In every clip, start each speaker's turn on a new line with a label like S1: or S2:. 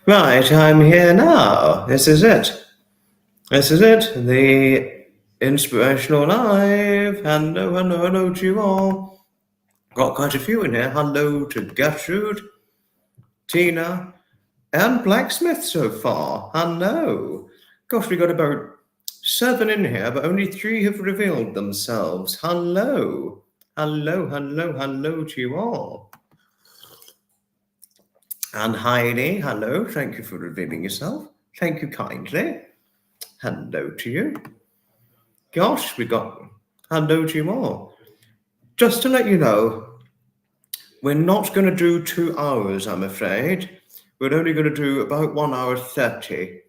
S1: Right, I'm here now. This is it. The Inspirational Live. Hello to you all. Got quite a few in here. Hello to Gertrude, Tina, and Blacksmith so far. Hello. Gosh, we got about 7 in here, but only 3 have revealed themselves. Hello to you all. And Heidi, hello. Thank you for revealing yourself. Thank you kindly. Hello to you. Gosh, we got hello to you all. Just to let you know, we're not going to do 2 hours, I'm afraid. We're only going to do about 1 hour 30.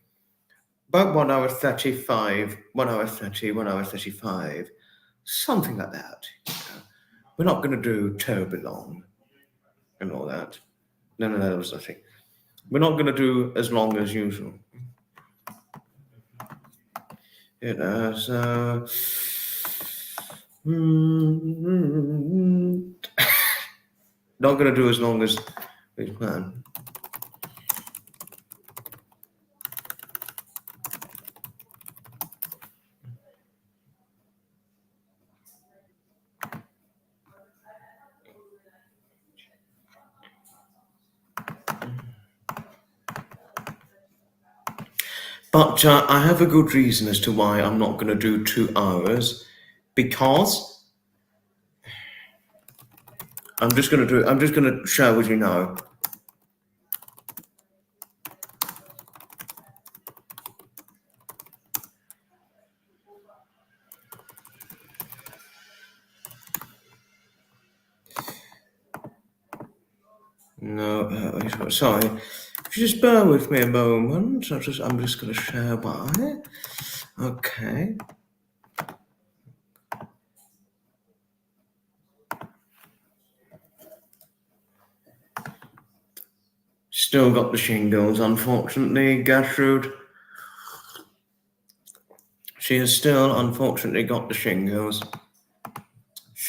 S1: About 1 hour 35, 1 hour 30, 1 hour 35. Something like that. We're not going to do terribly long and all that. No, that was nothing. We're not going to do as long as usual. So... not going to do as long as we plan. But I have a good reason as to why I'm not going to do 2 hours, because I'm just going to share with you now. No, sorry. If you just bear with me a moment, I'm just going to share why. Okay. Still got the shingles, unfortunately, Gertrude. She has still, unfortunately, got the shingles.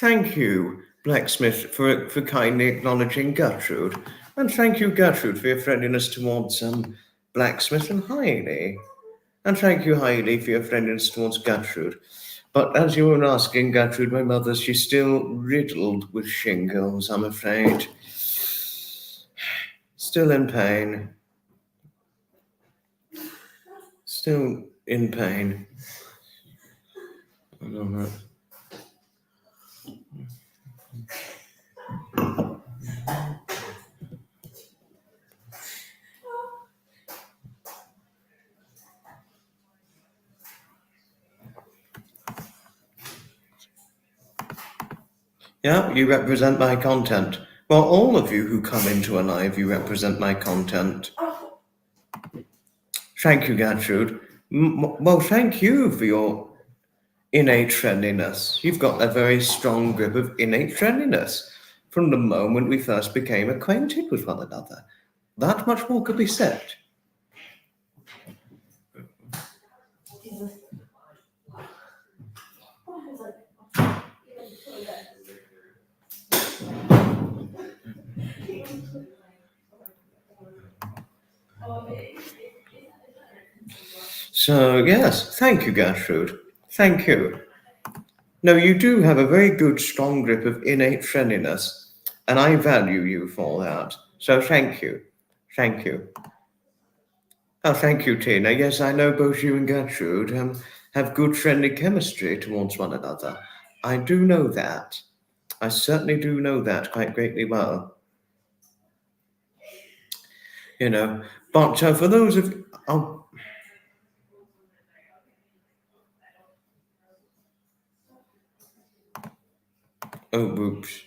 S1: Thank you, Blacksmith, for kindly acknowledging Gertrude. And thank you, Gertrude, for your friendliness towards Blacksmith and Heidi. And thank you, Heidi, for your friendliness towards Gertrude. But as you were asking, Gertrude, my mother, she's still riddled with shingles, I'm afraid. Still in pain. Still in pain. I don't know. Yeah, you represent my content. Well, all of you who come into a live, you represent my content. Thank you, Gertrude. Well, thank you for your innate friendliness. You've got a very strong grip of innate friendliness from the moment we first became acquainted with one another. That much more could be said. So, yes, thank you, Gertrude. Thank you. No, you do have a very good, strong grip of innate friendliness, and I value you for that. So, thank you. Thank you. Oh, thank you, Tina. Yes, I know both you and Gertrude have good friendly chemistry towards one another. I do know that. I certainly do know that quite greatly well. But for those of... Oh, oops.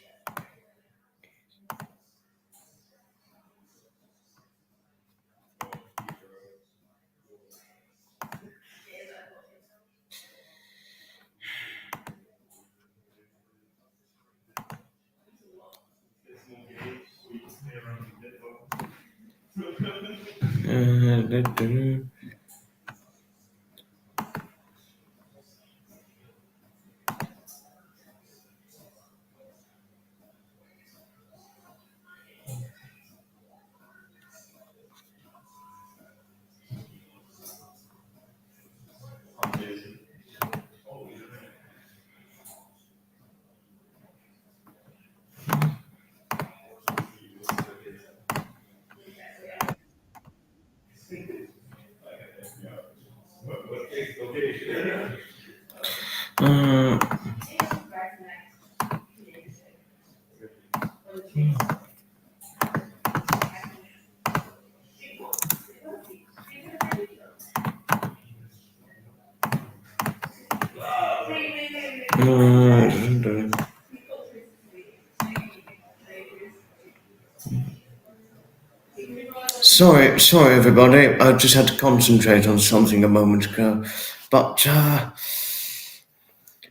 S1: Sorry, everybody. I just had to concentrate on something a moment ago. But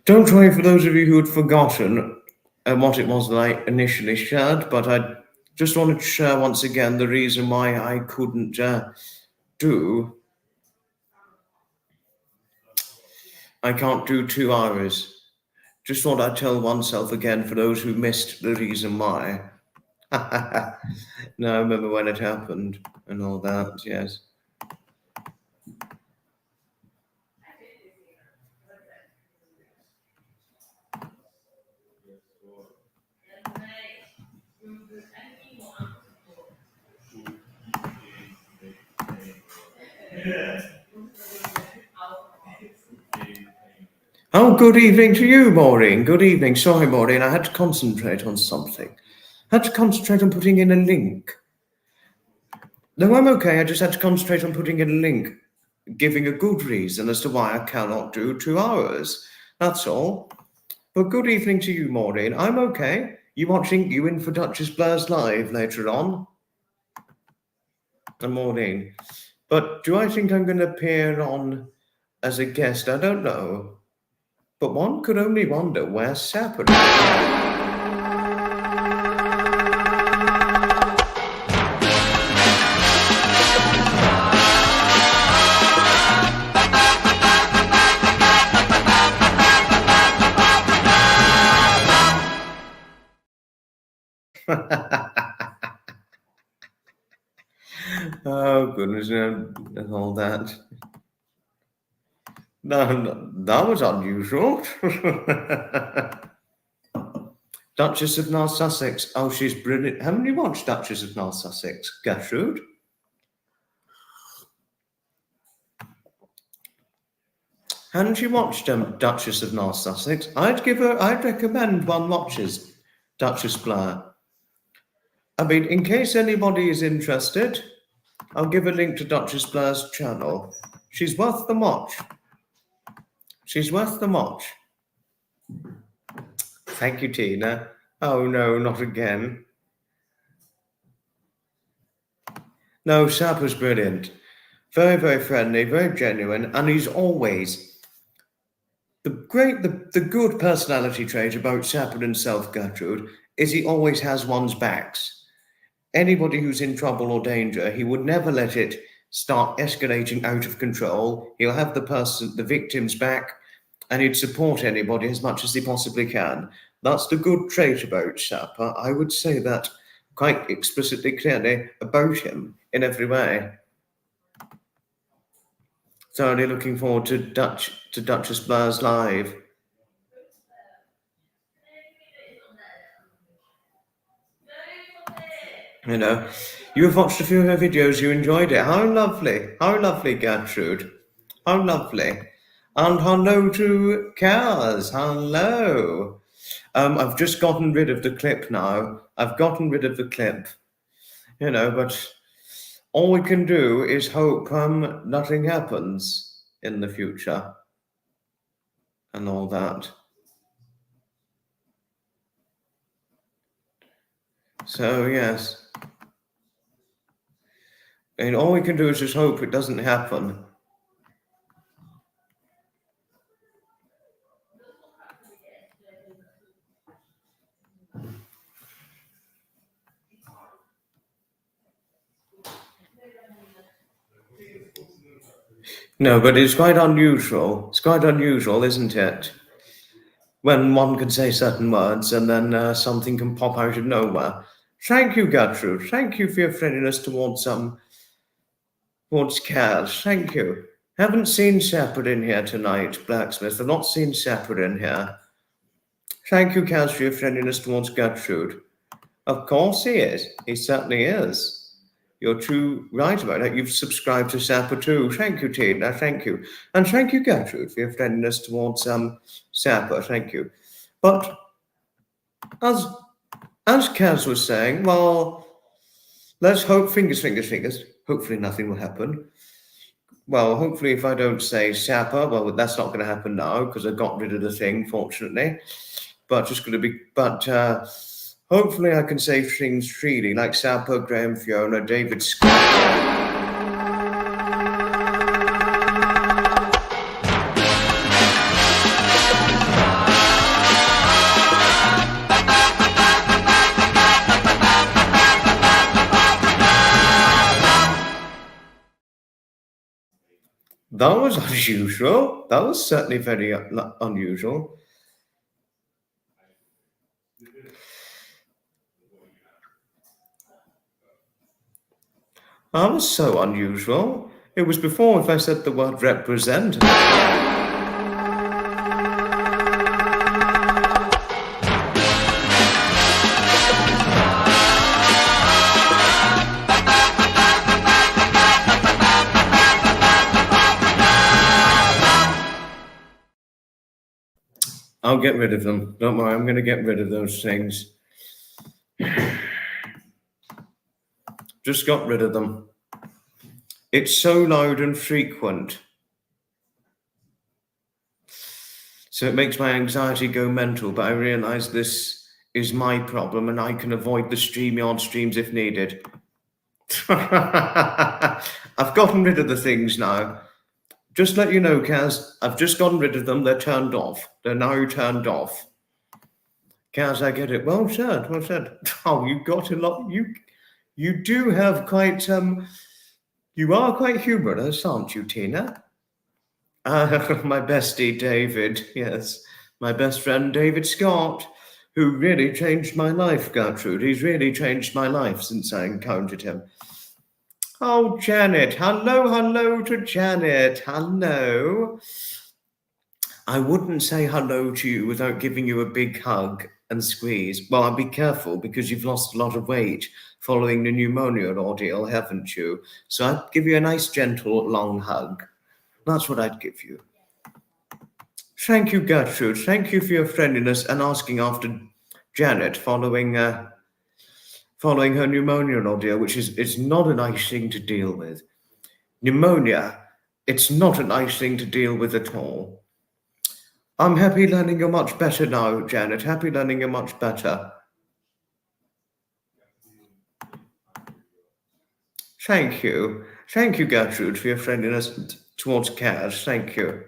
S1: don't worry for those of you who had forgotten what it was that I initially shared, but I just wanted to share once again the reason why I couldn't I can't do 2 hours. Just thought I'd tell oneself again for those who missed the reason why. No, I remember when it happened and all that, yes. Oh, good evening to you, Maureen. Good evening. Sorry, Maureen, I had to concentrate on something. I had to concentrate on putting in a link. No, I'm okay. I just had to concentrate on putting in a link, giving a good reason as to why I cannot do 2 hours. That's all. But good evening to you, Maureen. I'm okay. You in for Duchess Blair's Live later on? Maureen. But do I think I'm going to appear on as a guest? I don't know. But one could only wonder where Sapper is. Oh, goodness, and all that. No, that was unusual. Duchess of North Sussex. Oh, she's brilliant. Haven't you watched Duchess of North Sussex, Gertrude? Hadn't you watched Duchess of North Sussex? I'd recommend one watches Duchess Blair. I mean, in case anybody is interested, I'll give a link to Duchess Blair's channel. She's worth the watch. She's worth the watch. Thank you, Tina. Oh, no, not again. No, Sapper's brilliant. Very, very friendly, very genuine, and he's always the good personality trait about Sapper himself, Gertrude, is he always has one's backs. Anybody who's in trouble or danger, he would never let it start escalating out of control. He'll have the victim's back, and he'd support anybody as much as he possibly can. That's the good trait about Sapper. I would say that quite explicitly, clearly about him in every way. Thoroughly looking forward to Duchess Blair's Live. You know, you've watched a few of her videos, you enjoyed it. How lovely, Gertrude. How lovely. And hello to Kaz. Hello. I've just gotten rid of the clip now. You know, but all we can do is hope nothing happens in the future and all that. So, yes. And all we can do is just hope it doesn't happen. No, but it's quite unusual. It's quite unusual, isn't it? When one can say certain words and then something can pop out of nowhere. Thank you, Gertrude. Thank you for your friendliness towards Kaz. Thank you. Haven't seen Sapper in here tonight, Blacksmith. I've not seen Sapper in here. Thank you, Kaz, for your friendliness towards Gertrude. Of course he is. He certainly is. You're too right about that. You've subscribed to Sapper too. Thank you, Tina. Thank you. And thank you, Gertrude, for your friendliness towards Sapper. Thank you. But as Kaz was saying, well, let's hope, fingers, hopefully nothing will happen. Well, hopefully if I don't say Sapper, well, that's not going to happen now because I got rid of the thing, fortunately. but just going to be, hopefully I can say things freely, like Sapper, Graham, Fiona, David Scott. That was unusual. That was certainly very unusual. That was so unusual. It was before if I said the word represent. I'll get rid of them. Don't worry, I'm going to get rid of those things. Just got rid of them. It's so loud and frequent. So it makes my anxiety go mental, but I realize this is my problem and I can avoid the StreamYard streams if needed. I've gotten rid of the things now. Just let you know, Kaz, I've just gotten rid of them. They're turned off. They're now turned off. Kaz, I get it. Well said, well said. Oh, you got a lot. You do have quite, you are quite humorous, aren't you, Tina? My bestie, David, yes. My best friend, David Scott, who really changed my life, Gertrude. He's really changed my life since I encountered him. Oh, Janet. Hello to Janet. Hello. I wouldn't say hello to you without giving you a big hug and squeeze. Well, I'll be careful because you've lost a lot of weight following the pneumonia ordeal, haven't you? So I'd give you a nice, gentle, long hug. That's what I'd give you. Thank you, Gertrude. Thank you for your friendliness and asking after Janet following her pneumonia ordeal, which is it's not a nice thing to deal with. Pneumonia, it's not a nice thing to deal with at all. I'm happy learning you're much better now, Janet. Happy learning you're much better. Thank you. Thank you, Gertrude, for your friendliness towards Kaz. Thank you.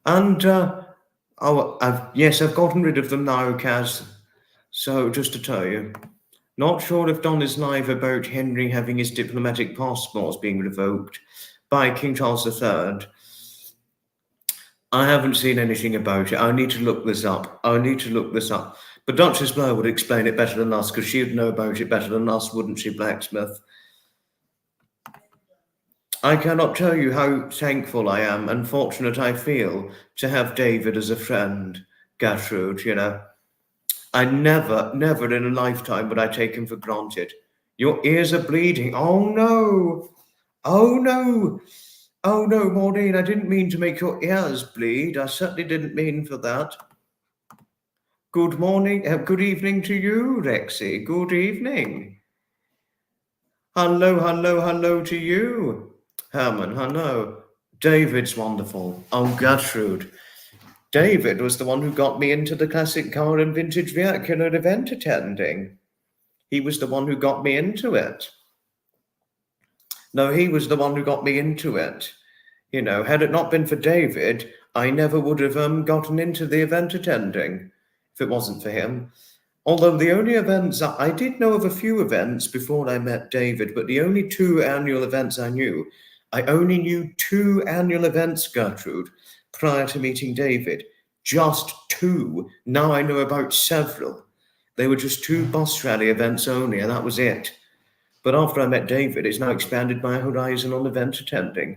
S1: And, I've gotten rid of them now, Kaz. So, just to tell you, not sure if Don is live about Henry having his diplomatic passports being revoked by King Charles III. I haven't seen anything about it. I need to look this up. But Duchess Blair would explain it better than us because she would know about it better than us, wouldn't she, Blacksmith? I cannot tell you how thankful I am and fortunate I feel to have David as a friend, Gertrude, you know. I never in a lifetime would I take him for granted. Your ears are bleeding. Oh, no. Oh, no, Maureen, I didn't mean to make your ears bleed. I certainly didn't mean for that. Good morning, good evening to you, Rexy. Good evening. Hello to you. Herman, hello. David's wonderful. Oh, Gertrude. David was the one who got me into the classic car and vintage vernacular event attending. He was the one who got me into it. No, he was the one who got me into it. You know, had it not been for David, I never would have gotten into the event attending if it wasn't for him. Although the only events, I did know of a few events before I met David, but the only 2 annual events I knew, I only knew 2 annual events, Gertrude, prior to meeting David. Just 2. Now I know about several. They were just 2 bus rally events only, and that was it. But after I met David, it's now expanded my horizon on event attending.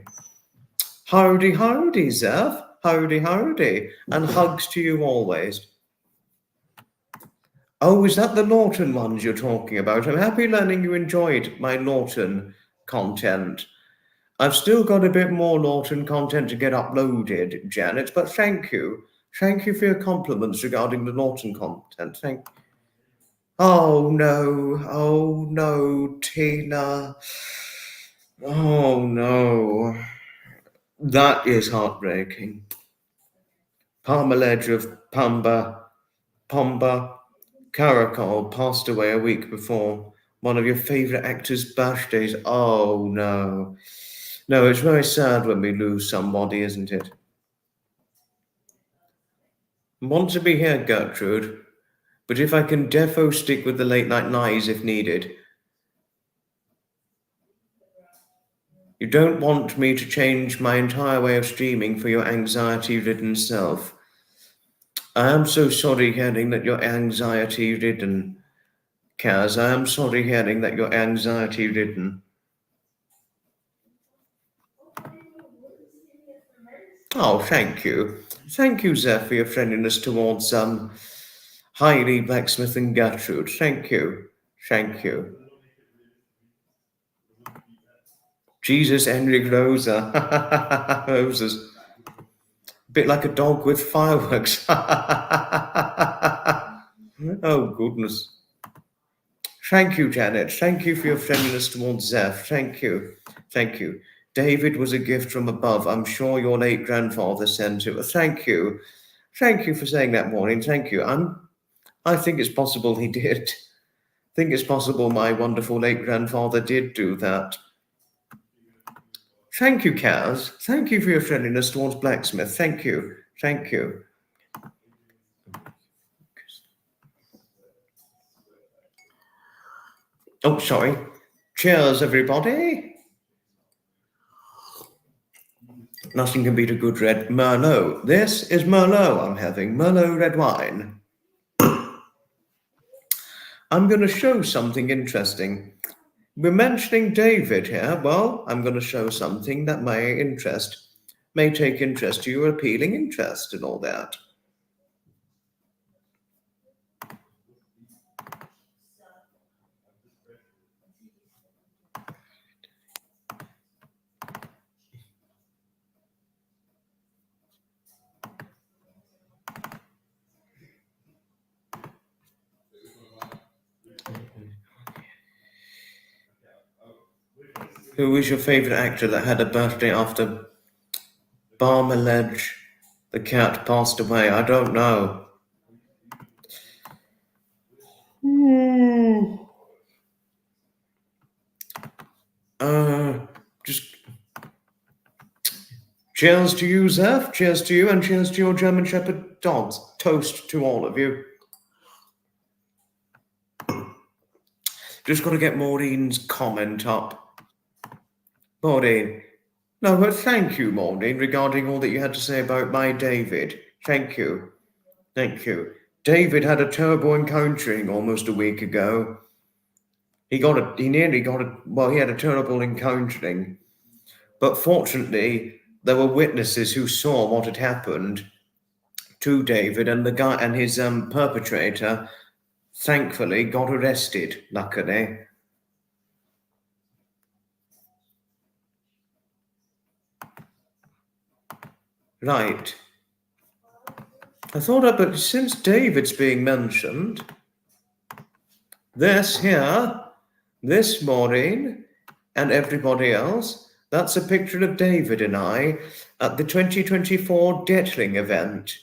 S1: Howdy, Zev. Howdy. And hugs to you always. Oh, is that the Lawton ones you're talking about? I'm happy learning you enjoyed my Lawton content. I've still got a bit more Lawton content to get uploaded, Janet, but thank you. Thank you for your compliments regarding the Lawton content. Oh no, Tina. Oh no. That is heartbreaking. Parmaledge of Pomba Caracol passed away a week before one of your favourite actors' birthdays. Oh, no. No, it's very sad when we lose somebody, isn't it? Want to be here, Gertrude, but if I can defo stick with the late night lies if needed. You don't want me to change my entire way of streaming for your anxiety-ridden self. I am so sorry hearing that you're anxiety-ridden, Kaz. I am sorry hearing that you're anxiety-ridden. Oh, thank you. Thank you, Zeph, for your friendliness towards Heidi, Blacksmith, and Gertrude. Thank you. Thank you. Jesus, Enric Rosa. Roses. Bit like a dog with fireworks. Oh, goodness. Thank you, Janet. Thank you for your friendliness towards Zeph. Thank you. Thank you. David was a gift from above. I'm sure your late grandfather sent it. Thank you. Thank you for saying that, Maureen. Thank you. I think it's possible he did. I think it's possible my wonderful late grandfather did do that. Thank you, Kaz. Thank you for your friendliness towards Blacksmith. Thank you. Thank you. Oh, sorry. Cheers, everybody. Nothing can beat a good red Merlot. This is Merlot I'm having. Merlot red wine. I'm going to show something interesting. We're mentioning David here. Well, I'm going to show something that may take interest to your appealing interest and all that. Who was your favourite actor that had a birthday after Barmaledge the cat passed away? I don't know. Just cheers to you, Zeph. Cheers to you, and cheers to your German Shepherd dogs. Toast to all of you. Just got to get Maureen's comment up. Maureen. No, but thank you, Maureen, regarding all that you had to say about my David. Thank you. Thank you. David had a terrible encountering almost a week ago. He had a terrible encountering. But fortunately, there were witnesses who saw what had happened to David, and the guy and his perpetrator, thankfully, got arrested, luckily. Right. I thought, but since David's being mentioned, this here, this Maureen, and everybody else, that's a picture of David and I at the 2024 Detling event.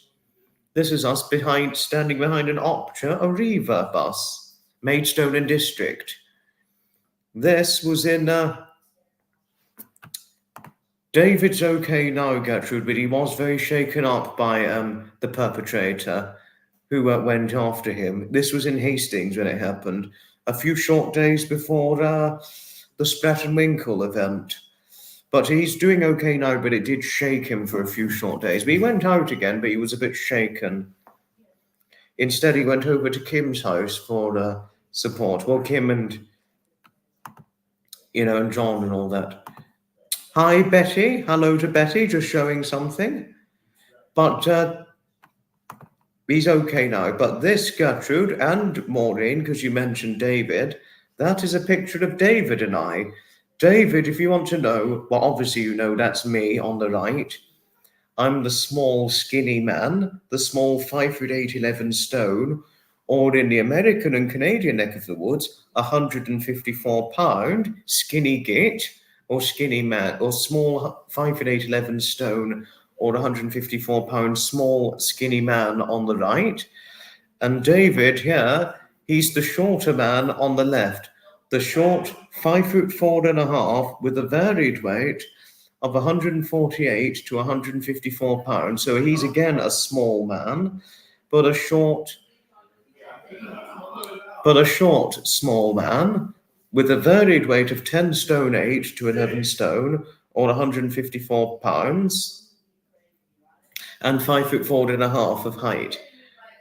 S1: This is us standing behind an Opera Arriva bus, Maidstone and District. This was in... David's okay now, Gertrude, but he was very shaken up by the perpetrator who went after him. This was in Hastings when it happened, a few short days before the Sprat and Winkle event. But he's doing okay now, but it did shake him for a few short days. But he went out again, but he was a bit shaken. Instead, he went over to Kim's house for support. Well, Kim and John and all that. Hi, Betty. Hello to Betty, just showing something. But he's okay now. But this, Gertrude and Maureen, because you mentioned David, that is a picture of David and I. David, if you want to know, well, obviously you know that's me on the right. I'm the small, skinny man, the small 5'8", 11 stone, or in the American and Canadian neck of the woods, 154 pound, skinny git, or skinny man, or small 5'8", 11 stone, or 154 pounds, small, skinny man on the right. And David here, he's the shorter man on the left. The short, 5'4.5", with a varied weight of 148 to 154 pounds. So he's again a small man, but a short, small man with a varied weight of 10 stone 8 to 11 stone, or 154 pounds, and 5'4.5" of height.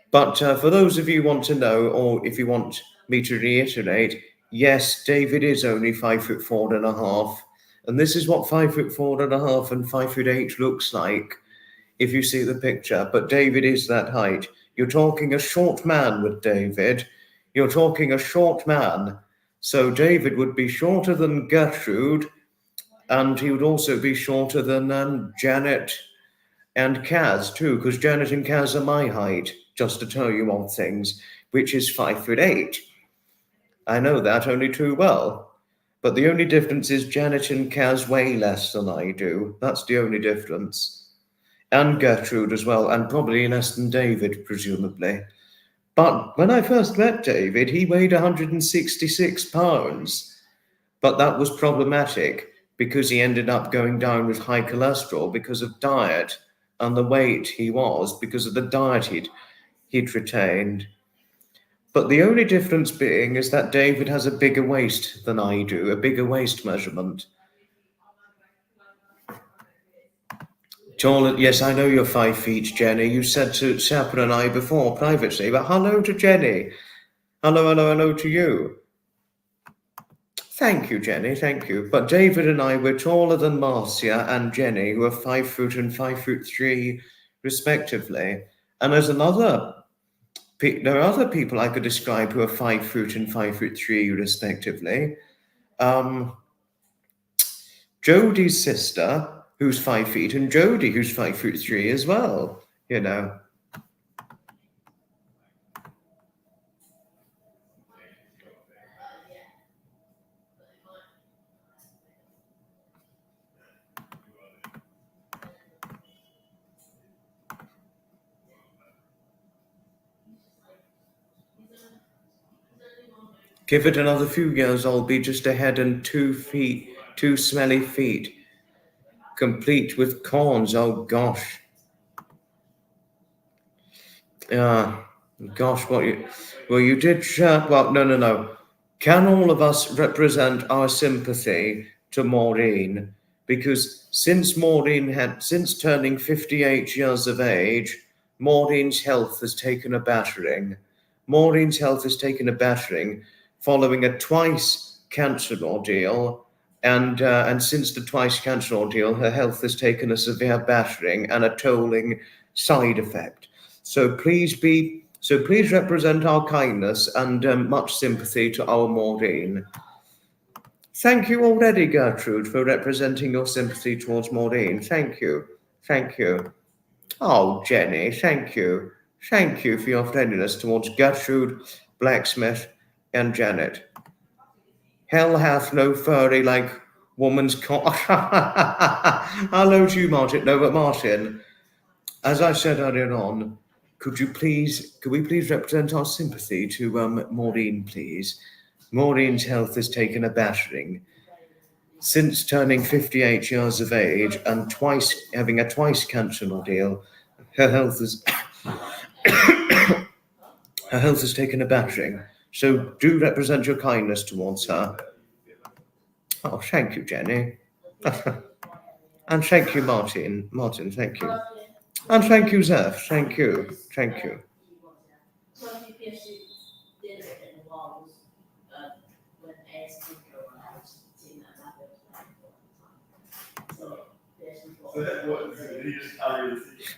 S1: But for those of you who want to know, or if you want me to reiterate, yes, David is only 5'4.5", and this is what 5'4.5" and 5'8" looks like if you see the picture. But David is that height. You're talking a short man with David. You're talking a short man. So David would be shorter than Gertrude, and he would also be shorter than Janet and Kaz too, because Janet and Kaz are my height, just to tell you on things, which is 5'8". I know that only too well. But the only difference is Janet and Kaz weigh less than I do. That's the only difference. And Gertrude as well, and probably less than David, presumably. But when I first met David, he weighed 166 pounds. But that was problematic because he ended up going down with high cholesterol because of diet and the weight he was because of the diet he'd retained. But the only difference being is that David has a bigger waist than I do, a bigger waist measurement. Taller, yes, I know you're 5 feet, Jenny. You said to Sapper and I before privately, but hello to Jenny. Hello to you. Thank you, Jenny, thank you. But David and I were taller than Marcia and Jenny, who are 5 foot and 5'3", respectively. And there are other people I could describe who are 5 foot and 5'3", respectively. Jodie's sister, who's 5 feet, and Jodie, who's 5'3" as well, you know. Give it another few years, I'll be just a head and 2 feet, 2 smelly feet, complete with corns. Oh, gosh. Gosh, you did share. Well, no. Can all of us represent our sympathy to Maureen? Because since turning 58 years of age, Maureen's health has taken a battering. Maureen's health has taken a battering following a twice cancer ordeal. And since the twice cancer ordeal, her health has taken a severe battering and a tolling side effect. So please represent our kindness and much sympathy to our Maureen. Thank you already, Gertrude, for representing your sympathy towards Maureen. Thank you. Oh, Jenny, thank you. Thank you for your friendliness towards Gertrude, Blacksmith, and Janet. Hell hath no fury like woman's cock. Hello to you, Martin. No, but Martin, as I said earlier on, could we please represent our sympathy to Maureen, please? Maureen's health has taken a battering. Since turning 58 years of age and having a twice cancer ordeal, her health has taken a battering. So do represent your kindness towards her. Oh, thank you, Jenny. And thank you, Martin. Martin, thank you. And thank you, Zeph. Thank you.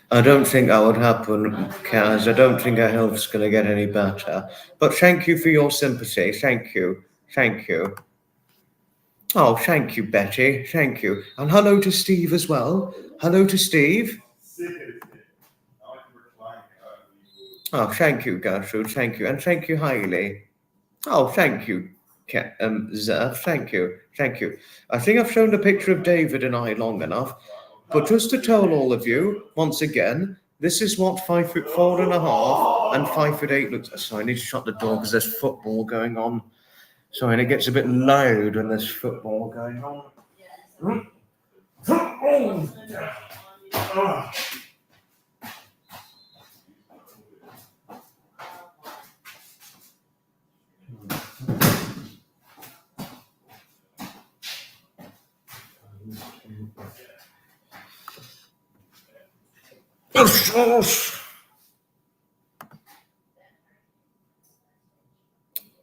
S1: I don't think that would happen, Kaz. I don't think our health's going to get any better. But thank you for your sympathy. Thank you. Oh, thank you, Betty. Thank you. And hello to Steve as well. Hello to Steve. Oh, thank you, Gertrude. Thank you. And thank you, Hailey. Oh, thank you, Zeph. Thank you. I think I've shown a picture of David and I long enough. But just to tell all of you, once again, this is what 5'4.5" and 5'8" looks like. Sorry, I need to shut the door because there's football going on. Sorry, and it gets a bit loud when there's football going on.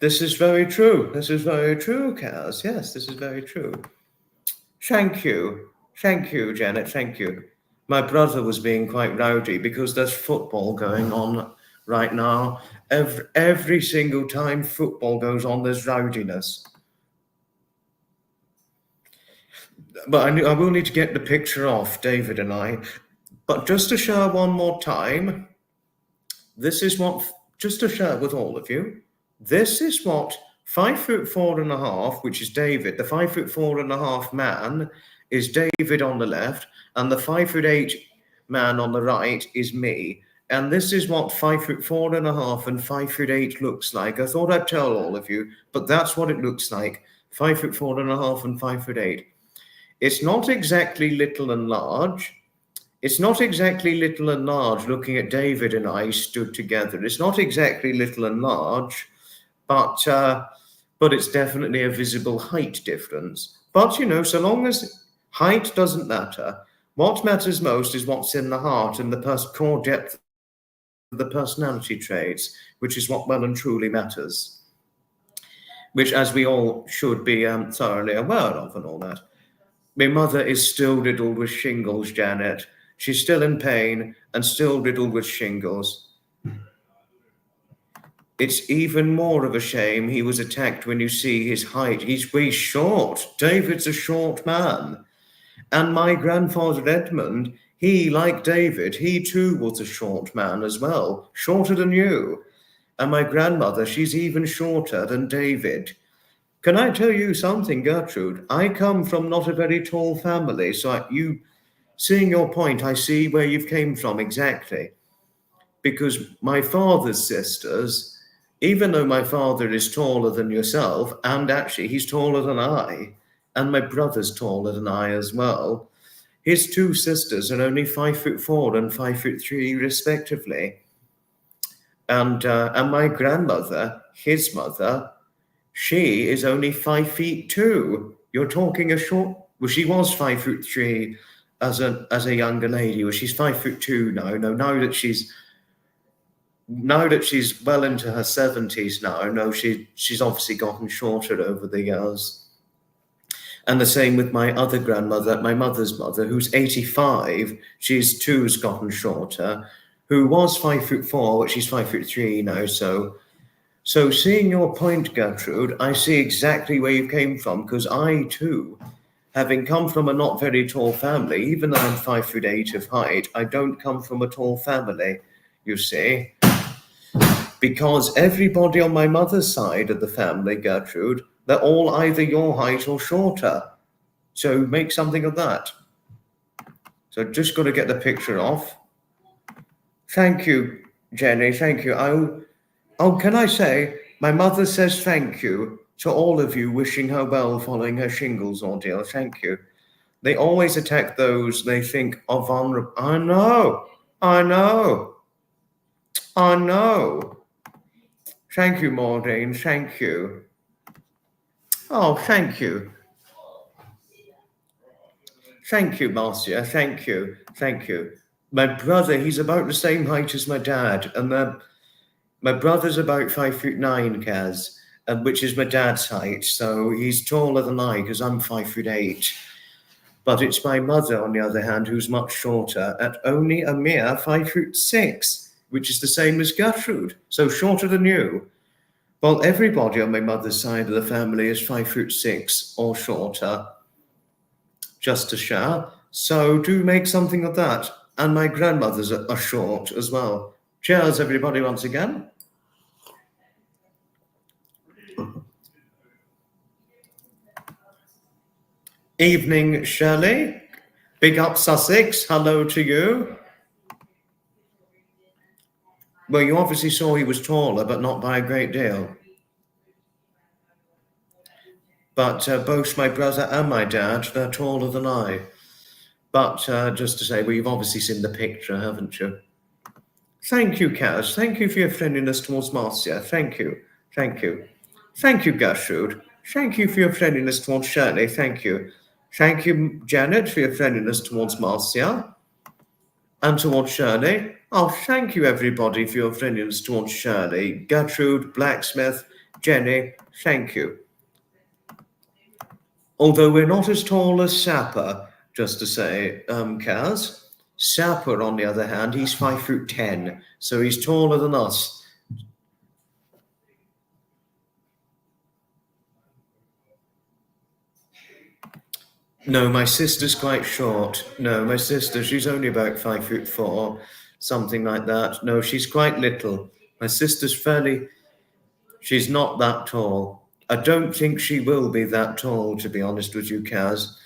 S1: This is very true. This is very true, Kaz. Yes, this is very true. Thank you. Thank you, Janet. Thank you. My brother was being quite rowdy because there's football going on right now. Every single time football goes on, there's rowdiness. But I will need to get the picture off, David and I. But just to share one more time, this is what, just to share with all of you, this is what 5'4.5", which is David, the 5'4.5" man is David on the left, and the 5'8" man on the right is me. And this is what 5'4.5" and 5'8" looks like. I thought I'd tell all of you, but that's what it looks like. 5'4.5" and 5'8". It's not exactly little and large. It's not exactly little and large looking at David and I stood together. It's not exactly little and large, but it's definitely a visible height difference. But, you know, so long as height doesn't matter, what matters most is what's in the heart and the core depth of the personality traits, which is what well and truly matters, which, as we all should be thoroughly aware of and all that. My mother is still riddled with shingles, Janet. She's still in pain and still riddled with shingles. It's even more of a shame he was attacked when you see his height. He's short. David's a short man. And my grandfather Edmund, he, like David, he too was a short man as well, shorter than you. And my grandmother, she's even shorter than David. Can I tell you something, Gertrude? I come from not a very tall family, so seeing your point, I see where you've came from exactly. Because my father's sisters, even though my father is taller than yourself, and actually he's taller than I, and my brother's taller than I as well, his two sisters are only 5'4" and 5'3" respectively. And my grandmother, his mother, she is only 5'2". You're talking a short. Well, she was 5'3" as a younger lady. Well, she's 5'2" now. No, now that she's well into her 70s now. No, she's obviously gotten shorter over the years. And the same with my other grandmother, my mother's mother, who's 85. She's too has gotten shorter. Who was 5'4", but she's 5'3" now. So seeing your point, Gertrude, I see exactly where you came from, because I too, having come from a not very tall family, even though I'm 5'8" of height, I don't come from a tall family, you see. Because everybody on my mother's side of the family, Gertrude, they're all either your height or shorter. So make something of that. So just got to get the picture off. Thank you, Jenny, thank you. Oh, can I say, my mother says thank you to all of you wishing her well following her shingles ordeal. Thank you. They always attack those they think are vulnerable. I know. Thank you, Maureen. Thank you. Oh, thank you. Thank you, Marcia. Thank you. Thank you. My brother, he's about the same height as my dad, and my brother's about 5'9", Kaz, which is my dad's height. So he's taller than I, because I'm 5'8". But it's my mother, on the other hand, who's much shorter, at only a mere 5'6", which is the same as Gertrude. So shorter than you. Well, everybody on my mother's side of the family is 5'6" or shorter, just to share. So do make something of that. And my grandmothers are short as well. Cheers, everybody, once again. Evening, Shirley. Big up Sussex, hello to you. Well, you obviously saw he was taller, but not by a great deal. But both my brother and my dad, they're taller than I. But just to say, well, you've obviously seen the picture, haven't you? Thank you, Kaz. Thank you for your friendliness towards Marcia. Thank you. Thank you. Thank you, Gertrude. Thank you for your friendliness towards Shirley. Thank you. Thank you, Janet, for your friendliness towards Marcia and towards Shirley. Oh, thank you, everybody, for your friendliness towards Shirley. Gertrude, Blacksmith, Jenny, thank you. Although we're not as tall as Sapper, just to say, Kaz. Sapper, on the other hand, he's 5'10", so he's taller than us. No, my sister's quite short. No, my sister, she's only about 5'4", something like that. No, she's quite little. My sister's she's not that tall. I don't think she will be that tall, to be honest with you, Kaz.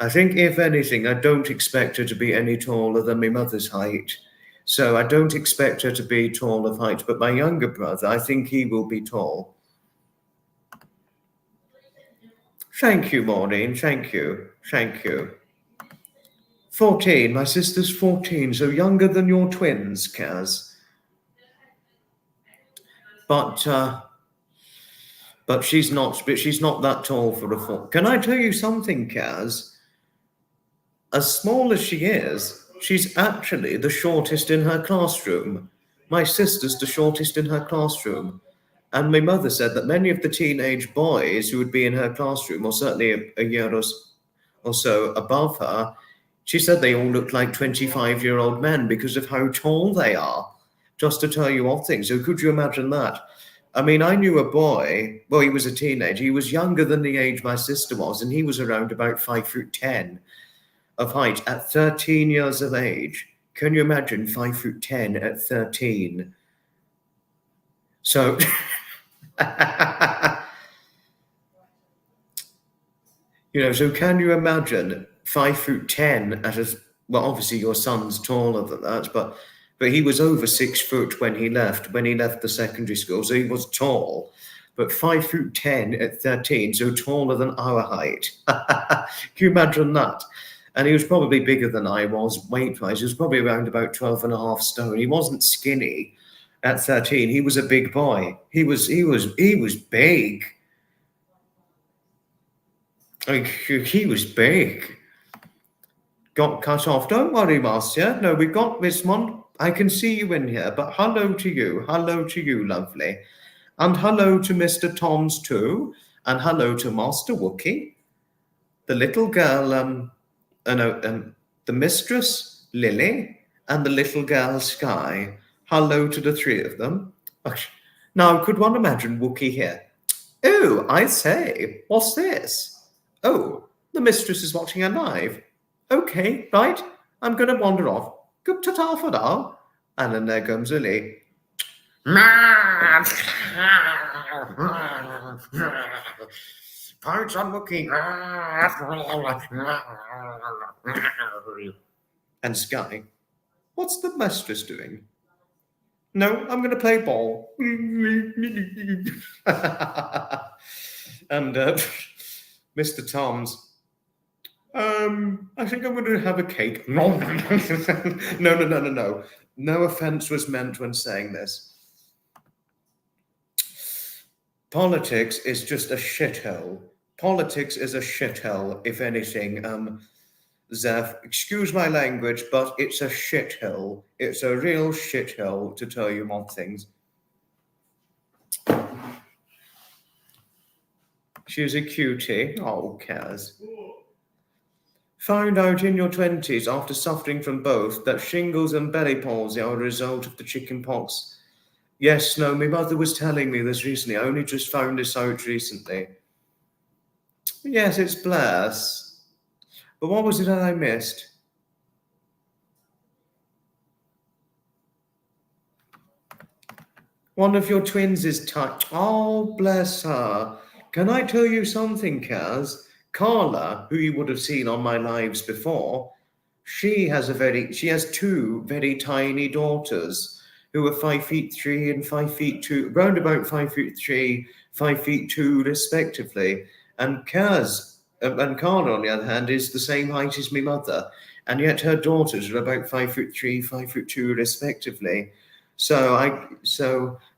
S1: I think, if anything, I don't expect her to be any taller than my mother's height. So I don't expect her to be tall of height. But my younger brother, I think he will be tall. Thank you, Maureen. Thank you. Thank you. 14. My sister's 14, so younger than your twins, Kaz. But she's not that tall for a 4. Can I tell you something, Kaz? As small as she is, she's actually the shortest in her classroom. My sister's the shortest in her classroom. And my mother said that many of the teenage boys who would be in her classroom, or certainly a year or so above her, she said they all looked like 25-year-old men because of how tall they are, just to tell you one thing. So could you imagine that? I mean, I knew a boy, well, he was a teenager. He was younger than the age my sister was, and he was around about 5'10" of height at 13 years of age. Can you imagine 5'10" at 13? So, so can you imagine 5'10" well, obviously your son's taller than that, but he was over 6 foot when he left the secondary school, so he was tall. But 5'10" at 13, so taller than our height. Can you imagine that? And he was probably bigger than I was weight-wise. He was probably around about 12.5 stone. He wasn't skinny at 13. He was a big boy. He was big. Like, he was big. Got cut off. Don't worry, Marcia. No, we've got this one. I can see you in here, but hello to you. Hello to you, lovely. And hello to Mr. Toms too. And hello to Master Wookie. The little girl, the mistress, Lily, and the little girl, Sky. Hello to the three of them. Now, could one imagine Wookie here? Oh, I say, what's this? Oh, the mistress is watching her live. Okay, right, I'm going to wander off. Good ta-ta for now. And then there comes Lily. Parts on Wookie. And Sky, what's the mistress doing? No, I'm going to play ball. And Mr. Toms, I think I'm going to have a cake. No. No offense was meant when saying this. Politics is just a shithole. Politics is a shithole, if anything. Zeph, excuse my language, but it's a shithole. It's a real shithole, to tell you more things. She's a cutie. Oh, Kaz. Found out in your 20s, after suffering from both, that shingles and belly palsy are a result of the chicken pox. Yes, no, my mother was telling me this recently. I only just found this out recently. Yes, it's bless. But what was it that I missed? One of your twins is touched. Oh, bless her. Can I tell you something, Kaz? Carla, who you would have seen on my lives before, she has two very tiny daughters who are 5'3" and 5'2", round about 5'3", 5'2", respectively. And Cara, on the other hand, is the same height as my mother, and yet her daughters are about 5'3", 5'2", respectively.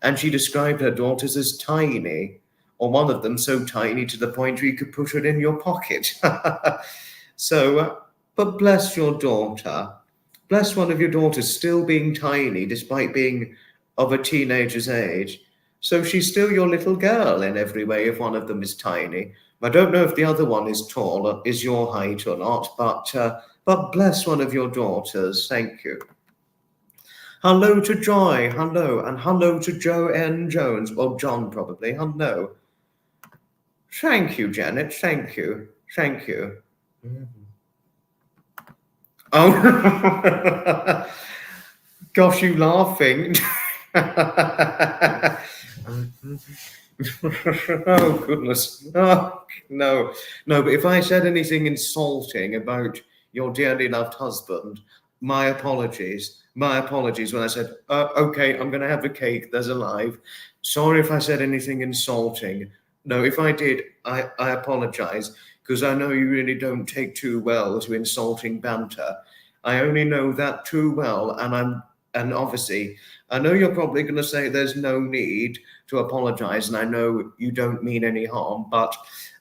S1: And she described her daughters as tiny, or one of them so tiny to the point where you could put her in your pocket. But bless your daughter. Bless one of your daughters still being tiny despite being of a teenager's age. So she's still your little girl in every way if one of them is tiny. I don't know if the other one is tall or is your height or not, but bless one of your daughters. Thank you. Hello to Joy. Hello. And hello to Joe N. Jones. Well, John probably. Hello. Thank you, Janet. Thank you. Thank you. Oh, gosh, you laughing? Oh, goodness. Oh, no. No, but if I said anything insulting about your dearly loved husband, my apologies. My apologies when I said, okay, I'm going to have the cake. There's a live. Sorry if I said anything insulting. No, if I did, I apologize, because I know you really don't take too well to insulting banter. I only know that too well, and obviously, I know you're probably going to say there's no need to apologize, and I know you don't mean any harm, but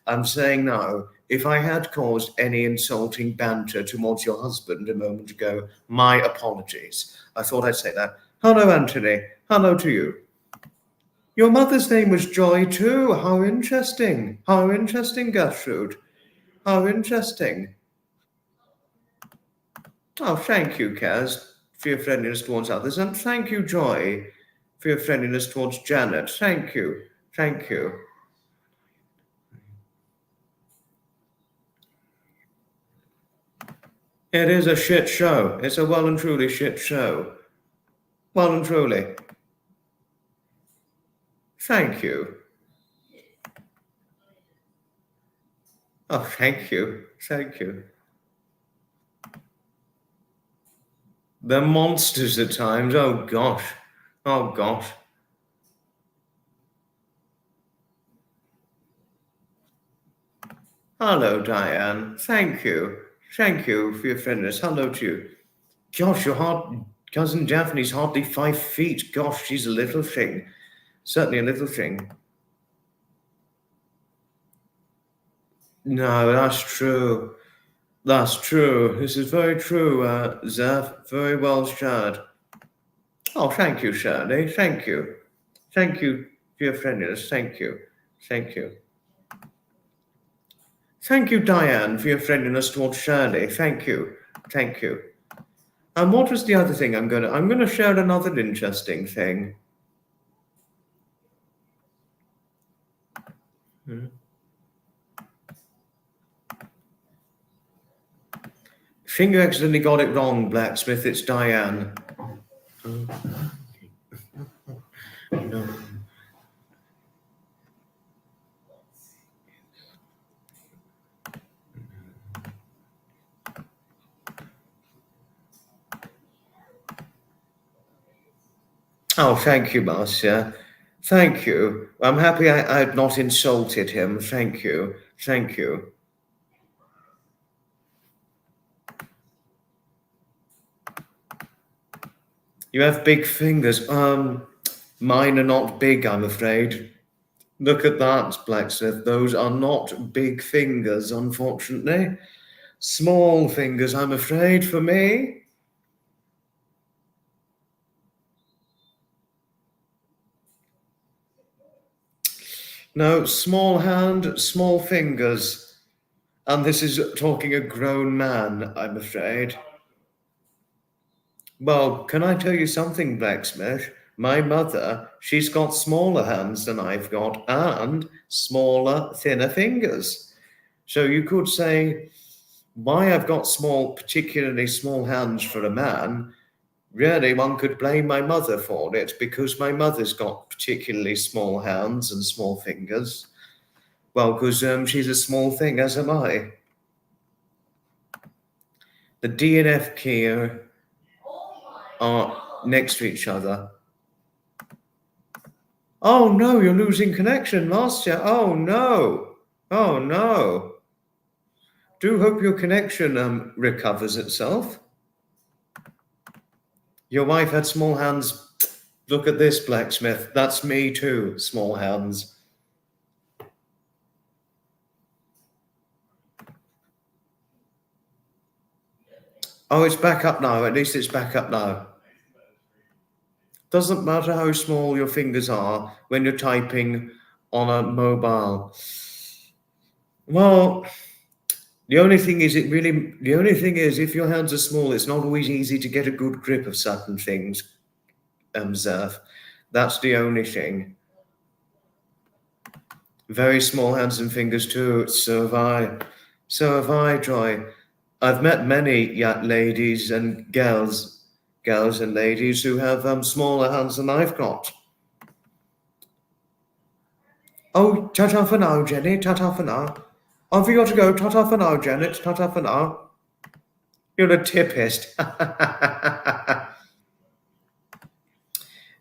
S1: I'm saying now, if I had caused any insulting banter towards your husband a moment ago, my apologies. I thought I'd say that. Hello, Anthony. Hello to you. Your mother's name was Joy too. How interesting. How interesting, Gertrude. How interesting. Oh, thank you, Kaz, for your friendliness towards others. And thank you, Joy, for your friendliness towards Janet. Thank you. Thank you. It is a shit show. It's a well and truly shit show. Well and truly. Thank you. Oh, thank you. Thank you. They're monsters at times. Oh, gosh. Oh, gosh. Hello, Diane. Thank you. Thank you for your friendliness. Hello to you. Gosh, cousin Daphne's hardly 5 feet. Gosh, she's a little thing. Certainly a little thing. No, that's true. That's true. This is very true, Zeph. Very well shared. Oh, thank you, Shirley. Thank you. Thank you for your friendliness. Thank you. Thank you. Thank you, Diane, for your friendliness towards Shirley. Thank you. Thank you. And what was the other thing I'm gonna share another interesting thing. I think you accidentally got it wrong, Blacksmith. It's Diane. No. Oh, thank you, Marcia. Thank you. I'm happy I had not insulted him. Thank you. Thank you. You have big fingers. Mine are not big, I'm afraid. Look at that, Blacksmith. Those are not big fingers, unfortunately. Small fingers, I'm afraid, for me. No, small hand, small fingers. And this is talking a grown man, I'm afraid. Well, can I tell you something, Blacksmith? My mother, she's got smaller hands than I've got and smaller, thinner fingers. So you could say why I've got particularly small hands for a man. Really, one could blame my mother for it because my mother's got particularly small hands and small fingers. Well, because she's a small thing, as am I. The D and F key are next to each other. Oh no, you're losing connection, Marcia. Oh no. Oh no. Do hope your connection recovers itself. Your wife had small hands. Look at this, blacksmith. That's me too, small hands. Oh, it's back up now. At least it's back up now. Doesn't matter how small your fingers are when you're typing on a mobile. Well, the only thing is if your hands are small, it's not always easy to get a good grip of certain things, Zerf. That's the only thing. Very small hands and fingers too. So have I. So have I, Joy. I've met many ladies and girls and ladies who have smaller hands than I've got. Oh, ta-ta for now, Jenny. Ta-ta for now. Off you got to go. Ta-ta for now, Janet. Ta-ta for now. You're a typist.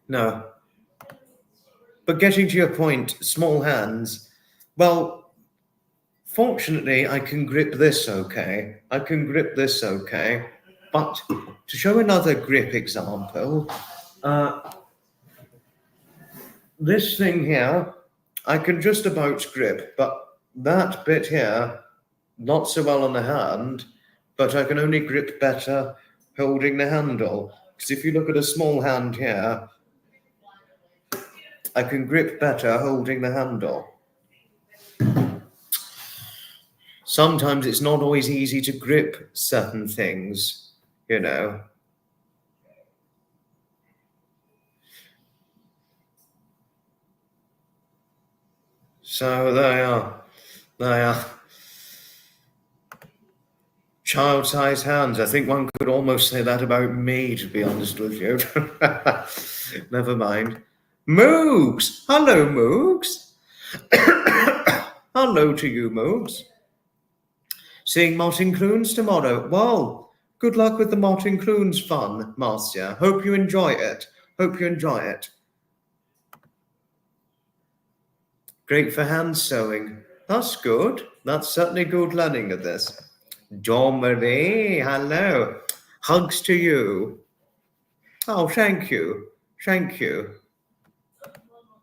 S1: No. But getting to your point, small hands, well, fortunately, I can grip this okay. But to show another grip example, this thing here, I can just about grip, but that bit here, not so well on the hand, but I can only grip better holding the handle. Because if you look at a small hand here, I can grip better holding the handle. Sometimes it's not always easy to grip certain things, you know. So they are child-sized hands. I think one could almost say that about me, to be honest with you. Never mind. Moogs! Hello, Moogs! Hello to you, Moogs. Seeing Martin Clunes tomorrow. Well, good luck with the Martin Clunes fun, Marcia. Hope you enjoy it. Great for hand sewing. That's good. That's certainly good learning of this. Dawn Marie, hello. Hugs to you. Oh, thank you.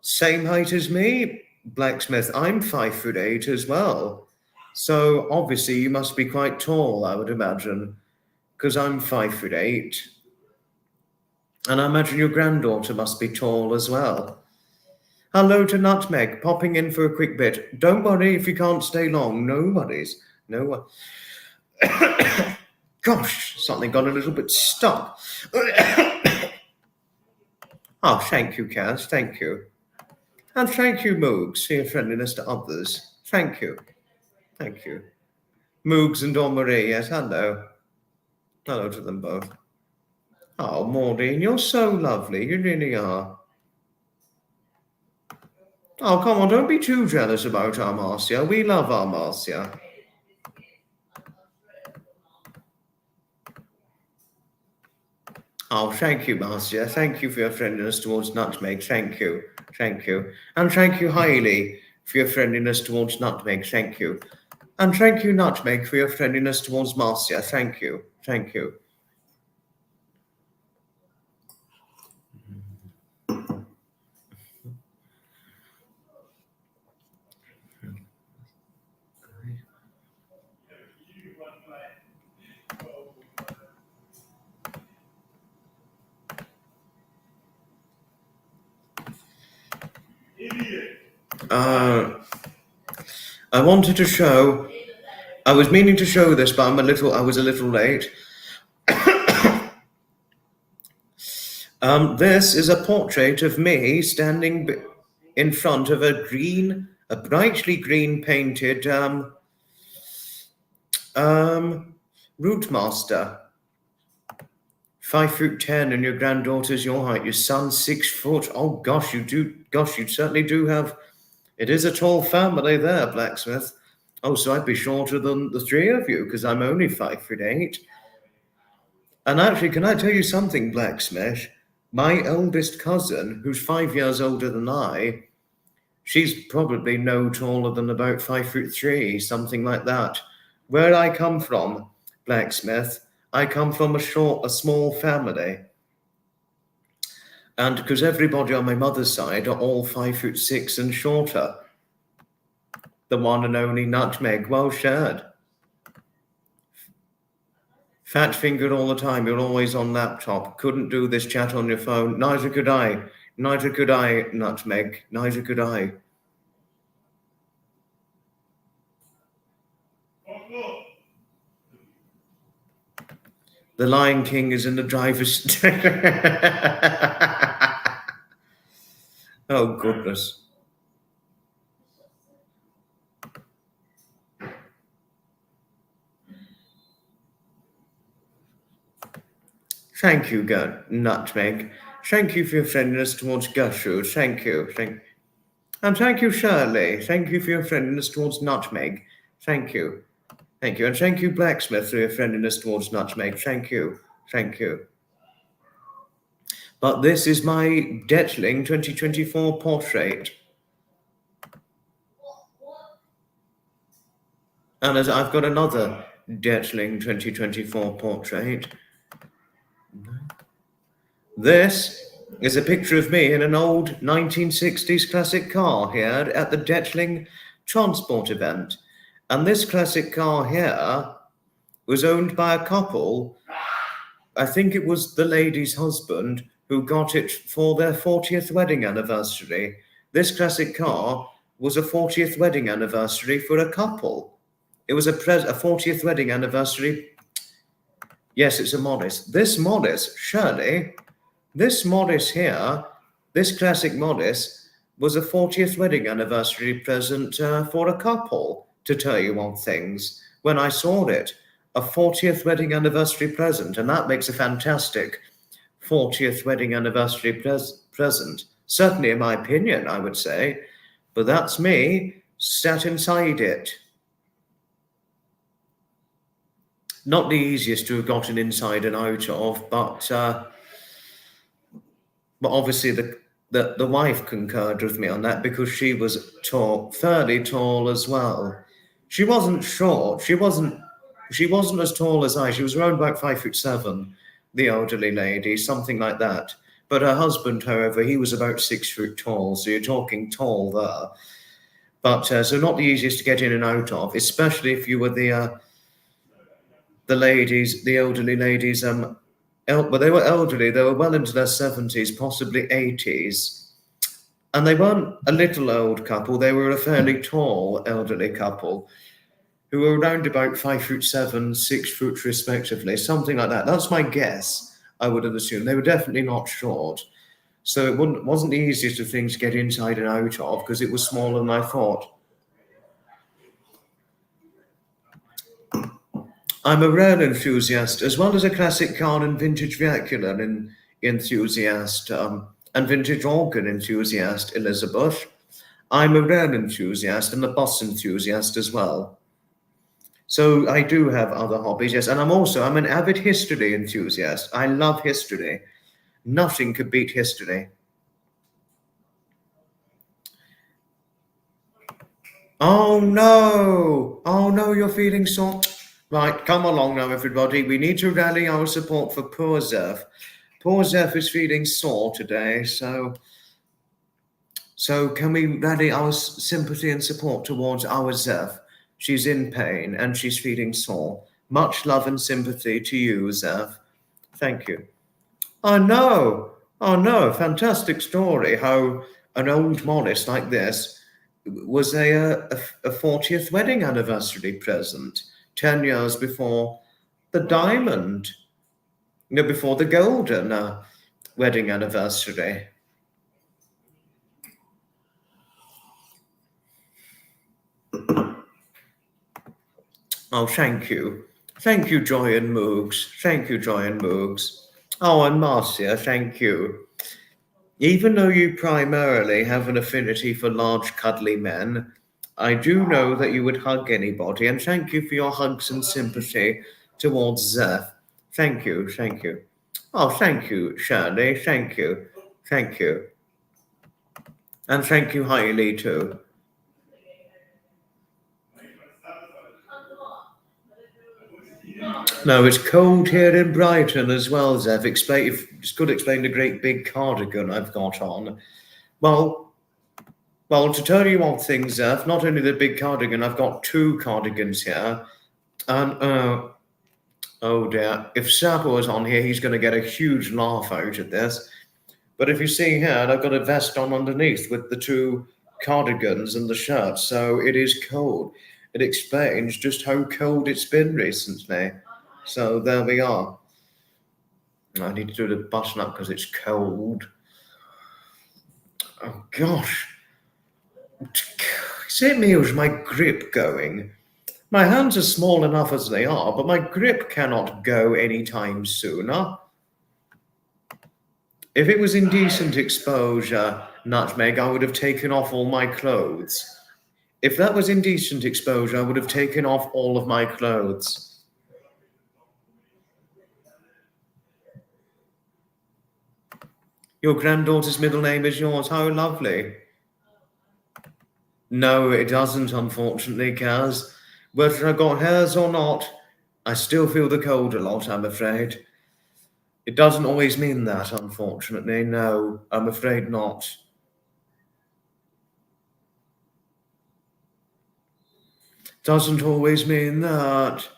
S1: Same height as me, blacksmith. I'm 5'8" as well. So obviously you must be quite tall, I would imagine, because I'm 5'8". And I imagine your granddaughter must be tall as well. Hello to Nutmeg, popping in for a quick bit. Don't worry if you can't stay long. No worries. No one. Gosh, something got a little bit stuck. Oh, thank you, Kaz. Thank you. And thank you, Moogs, for your friendliness to others. Thank you. Moogs and Dawn Marie, yes, hello. Hello to them both. Oh, Maureen, you're so lovely. You really are. Oh, come on, don't be too jealous about our Marcia. We love our Marcia. Oh, thank you, Marcia. Thank you for your friendliness towards Nutmeg. Thank you. And thank you, Hailey, for your friendliness towards Nutmeg. Thank you. And thank you, Nutmeg, for your friendliness towards Marcia. Thank you. I wanted to show. I was meaning to show this, but I was a little late. This is a portrait of me standing in front of a brightly green painted Rootmaster. 5'10", and your granddaughter's your height. Your son's 6 foot. Oh gosh, you certainly do have. It is a tall family there, blacksmith. Oh, so I'd be shorter than the three of you because I'm only 5'8". And actually, can I tell you something, Blacksmith? My eldest cousin, who's 5 years older than I, she's probably no taller than about 5'3", something like that. Where I come from, Blacksmith, I come from a small family. And because everybody on my mother's side are all 5'6" and shorter. The one and only Nutmeg, well shared. Fat fingered all the time, you're always on laptop. Couldn't do this chat on your phone. Neither could I. Neither could I, Nutmeg. Neither could I. The Lion King is in the driver's... Oh, goodness. Thank you, Nutmeg. Thank you for your friendliness towards Gertrude. Thank you. And thank you, Shirley. Thank you for your friendliness towards Nutmeg. Thank you. Thank you. And thank you, Blacksmith, for your friendliness towards Nutmeg. Thank you. Thank you. But this is my Detling 2024 portrait. And as I've got another Detling 2024 portrait. This is a picture of me in an old 1960s classic car here at the Detling transport event. And this classic car here was owned by a couple. I think it was the lady's husband who got it for their 40th wedding anniversary. This classic car was a 40th wedding anniversary for a couple. It was a 40th wedding anniversary. Yes, it's a Morris. This Morris, Shirley, this Morris here, this classic Morris, was a 40th wedding anniversary present for a couple, to tell you one things. When I saw it, a 40th wedding anniversary present, and that makes a fantastic 40th wedding anniversary present. Certainly, in my opinion, I would say. But that's me, sat inside it. Not the easiest to have gotten inside and out of, but obviously the wife concurred with me on that because she was tall, fairly tall as well. She wasn't short. She wasn't as tall as I. She was around about 5'7", the elderly lady, something like that. But her husband, however, he was about 6 foot tall. So you're talking tall there. But so not the easiest to get in and out of, especially if you were the ladies, the elderly ladies. But they were elderly. They were well into their 70s, possibly 80s. And they weren't a little old couple. They were a fairly tall elderly couple who were around about 5'7", 6 foot respectively, something like that. That's my guess, I would have assumed. They were definitely not short. So it wasn't the easiest of things to get inside and out of because it was smaller than I thought. I'm a rail enthusiast, as well as a classic car and vintage vernacular enthusiast, and vintage organ enthusiast, Elizabeth. I'm a rail enthusiast and a bus enthusiast as well. So I do have other hobbies, yes. And I'm an avid history enthusiast. I love history. Nothing could beat history. Oh no, you're feeling sore. Right, come along now, everybody. We need to rally our support for poor Zeph. Poor Zeph is feeling sore today, so can we rally our sympathy and support towards our Zeph? She's in pain and she's feeling sore. Much love and sympathy to you, Zeph. Thank you. Oh no, fantastic story how an old Morris like this was a 40th wedding anniversary present. 10 years before the diamond, before the golden wedding anniversary. Oh, thank you. Thank you, Joy and Moogs. Thank you, Joy and Moogs. Oh, and Marcia, thank you. Even though you primarily have an affinity for large, cuddly men, I do know that you would hug anybody, and thank you for your hugs and sympathy towards Zeph. Thank you, thank you. Oh, thank you, Shirley. Thank you. Thank you. And thank you, Hailey, too. No, it's cold here in Brighton as well, Zev. It's good to explain the great big cardigan I've got on. Well, to tell you one thing, Zev, not only the big cardigan, I've got two cardigans here. And, oh dear, if Sapper was on here, he's going to get a huge laugh out of this. But if you see here, I've got a vest on underneath with the two cardigans and the shirt, so it is cold. It explains just how cold it's been recently. So there we are. I need to do the button up because it's cold. Oh gosh. Is it me or is my grip going? My hands are small enough as they are, but my grip cannot go any time sooner. If it was indecent exposure, Nutmeg, I would have taken off all my clothes. If that was indecent exposure, I would have taken off all of my clothes. Your granddaughter's middle name is yours. How lovely. No, it doesn't, unfortunately, Kaz. Whether I got hairs or not, I still feel the cold a lot, I'm afraid. It doesn't always mean that, unfortunately. No, I'm afraid not. Doesn't always mean that.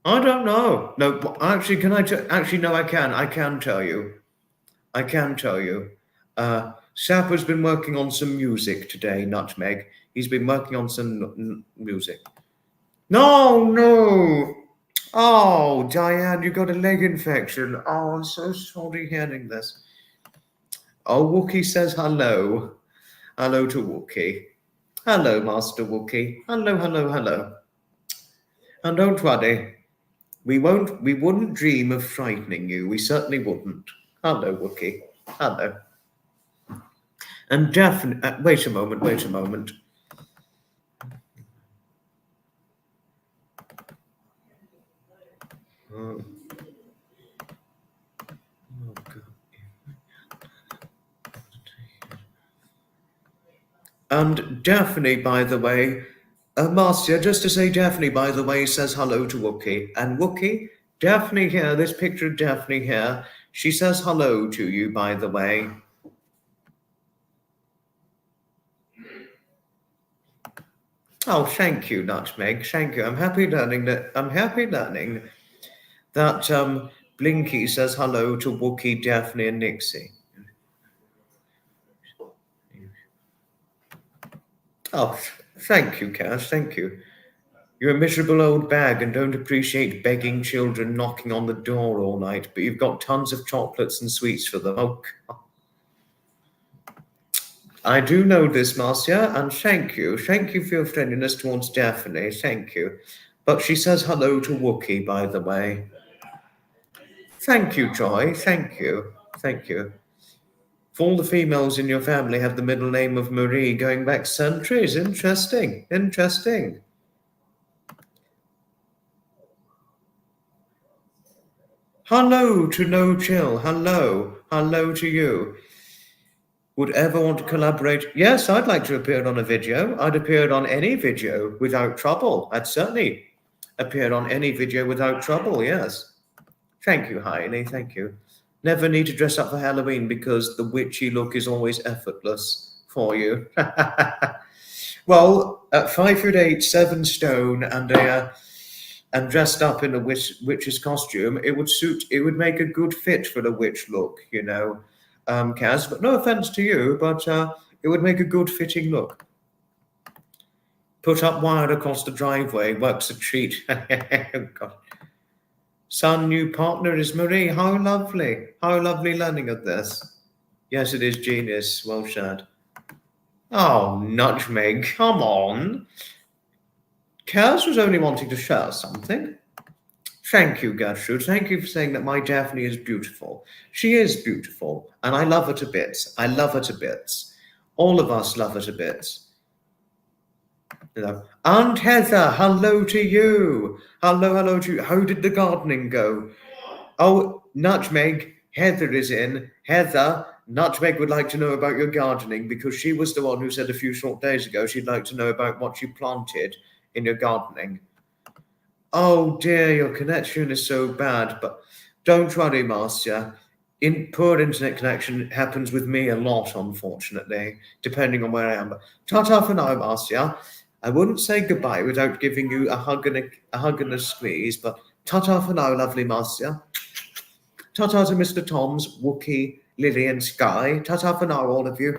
S1: I don't know. No, actually, can I? Actually, no, I can. I can tell you. I can tell you. Sapper's been working on some music today, Nutmeg. He's been working on some music. No. Oh, Diane, you got a leg infection. Oh, I'm so sorry hearing this. Oh, Wookie says hello. Hello to Wookie. Hello, Master Wookie. Hello. And don't worry. We wouldn't dream of frightening you. We certainly wouldn't. Hello, Wookie. Hello. And definitely, wait a moment. Oh. And Daphne, by the way, Marcia, just to say, Daphne, by the way, says hello to Wookie. And Wookie, Daphne here, this picture of Daphne here, she says hello to you, by the way. Oh, thank you, Nutmeg. Thank you. I'm happy learning that Blinky says hello to Wookie, Daphne, and Nixie. Oh, thank you, Kaz. Thank you. You're a miserable old bag and don't appreciate begging children knocking on the door all night, but you've got tons of chocolates and sweets for them. Oh, God. I do know this, Marcia, and thank you. Thank you for your friendliness towards Daphne. Thank you. But she says hello to Wookie, by the way. Thank you, Joy. Thank you. If all the females in your family have the middle name of Marie going back centuries. Interesting. Hello to No Chill. Hello to you. Would ever want to collaborate? Yes, I'd like to appear on a video. I'd appear on any video without trouble. I'd certainly appear on any video without trouble, yes. Thank you, Hailey, thank you. Never need to dress up for Halloween because the witchy look is always effortless for you. Well, at 5'8", 7 stone, and dressed up in a witch's costume, it would make a good fit for the witch look, you know, Kaz. But no offense to you, but it would make a good fitting look. Put up wire across the driveway, works a treat. Oh, God. Son, new partner is Marie. How lovely learning of this. Yes, it is genius. Well said. Oh, Nutmeg, come on. Kaz was only wanting to share something. Thank you, Gertrude. Thank you for saying that my Daphne is beautiful. She is beautiful, and I love her to bits. All of us love her to bits. Hello. Aunt Heather, hello to you. Hello to you. How did the gardening go? Oh, Nutmeg, Heather is in. Heather, Nutmeg would like to know about your gardening because she was the one who said a few short days ago she'd like to know about what you planted in your gardening. Oh dear, your connection is so bad, but don't worry, Marcia. Poor internet connection happens with me a lot, unfortunately, depending on where I am. But ta-ta for now, Marcia. I wouldn't say goodbye without giving you a hug and a squeeze, but ta-ta for now, lovely Marcia. Ta-ta to Mr. Tom's, Wookie, Lily, and Sky. Ta-ta for now, all of you.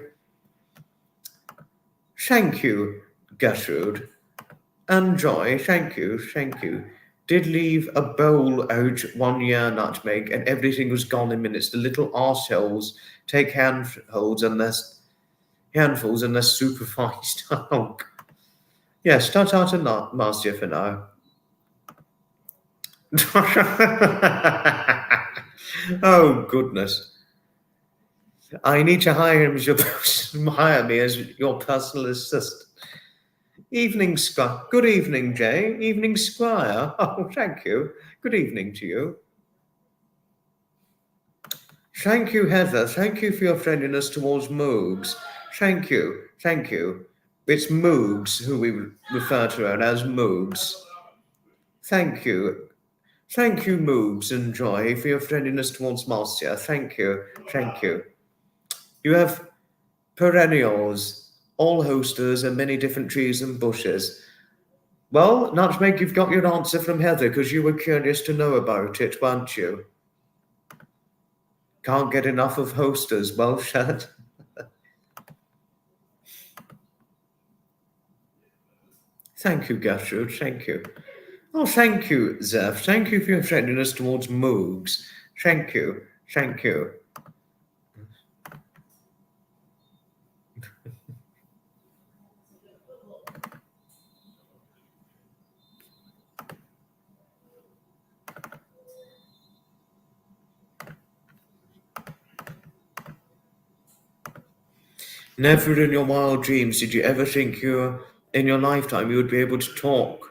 S1: Thank you, Gertrude. And Joy, thank you. Did leave a bowl out 1 year, Nutmeg, and everything was gone in minutes. The little arseholes take handfuls unless supervised. Oh. Yes, ta-ta to Marcia for now. Oh, goodness. I need to hire me as your personal assistant. Evening, Squire. Good evening, Jay. Evening, Squire. Oh, thank you. Good evening to you. Thank you, Heather. Thank you for your friendliness towards Moogs. Thank you. It's Moogs who we refer to her as Moogs. Thank you. Thank you, Moogs and Joy, for your friendliness towards Marcia. Thank you. You have perennials, all hosters, and many different trees and bushes. Well, Nutmeg, you've got your answer from Heather because you were curious to know about it, weren't you? Can't get enough of hosters. Well said. Thank you, Gertrude. Thank you. Oh, thank you, Zeph. Thank you for your friendliness towards Moogs. Thank you. Never in your wild dreams did you ever think in your lifetime you would be able to talk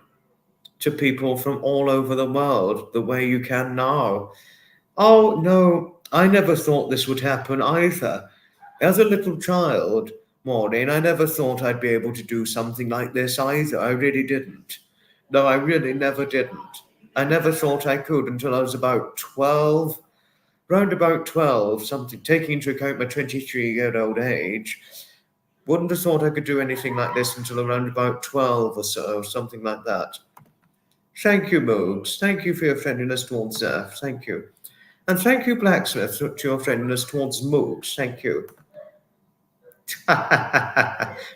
S1: to people from all over the world the way you can now. Oh, no, I never thought this would happen either. As a little child, Maureen, I never thought I'd be able to do something like this either. I really didn't. No, I really never didn't. I never thought I could until I was about 12, round about 12, something, taking into account my 23-year-old age. Wouldn't have thought I could do anything like this until around about 12 or so, something like that. Thank you, Moogs. Thank you for your friendliness towards Zeph. Thank you. And thank you, Blacksmith, to your friendliness towards Moogs. Thank you.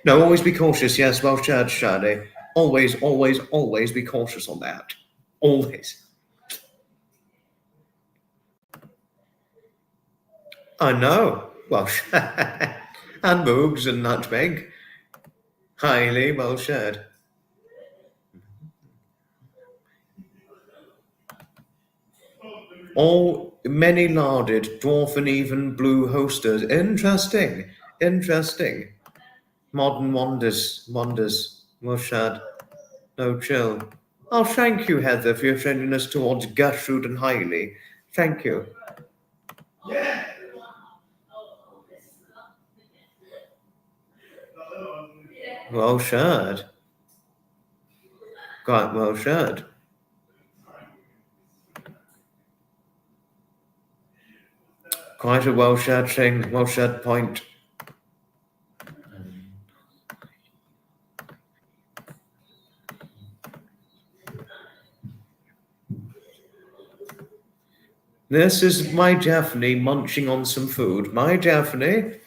S1: No, always be cautious. Yes, well shared, Shadi. Always be cautious on that. Always. I know. Well, and Moogs and Nutmeg. Highly well shared. All many larded, dwarf and even blue hosters. Interesting. Modern wonders. Well shared. No chill. Oh, thank you, Heather, for your friendliness towards Gertrude and Hailey. Thank you. Well shared. Quite well shared. Quite a well shared thing, well shared point. This is my Daphne munching on some food. My Daphne.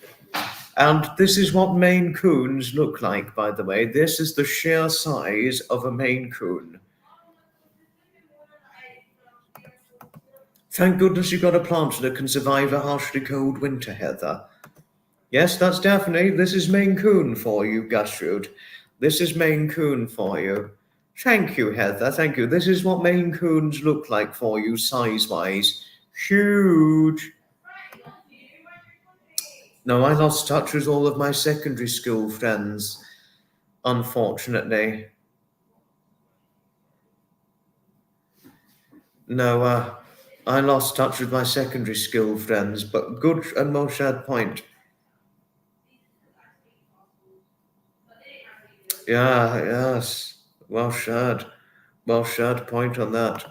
S1: And this is what Maine Coons look like, by the way. This is the sheer size of a Maine Coon. Thank goodness you got a plant that can survive a harshly cold winter, Heather. Yes, that's Daphne. This is Maine Coon for you, Gertrude. This is Maine Coon for you. Thank you, Heather. Thank you. This is what Maine Coons look like for you, size-wise. Huge. No, I lost touch with all of my secondary school friends. unfortunately. No, I lost touch with my secondary school friends, but good and well shared point. Yeah, yes, well shared. Well shared point on that.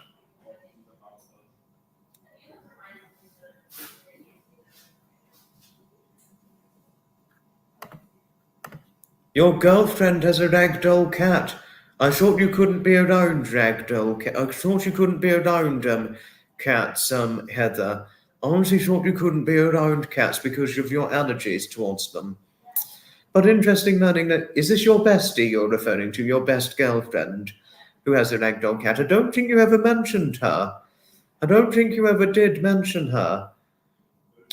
S1: Your girlfriend has a ragdoll cat. I thought you couldn't be around ragdoll cat. I thought you couldn't be around cats, Heather. I honestly thought you couldn't be around cats because of your allergies towards them. But interesting learning that is this your bestie you're referring to, your best girlfriend who has a ragdoll cat? I don't think you ever mentioned her. I don't think you ever did mention her.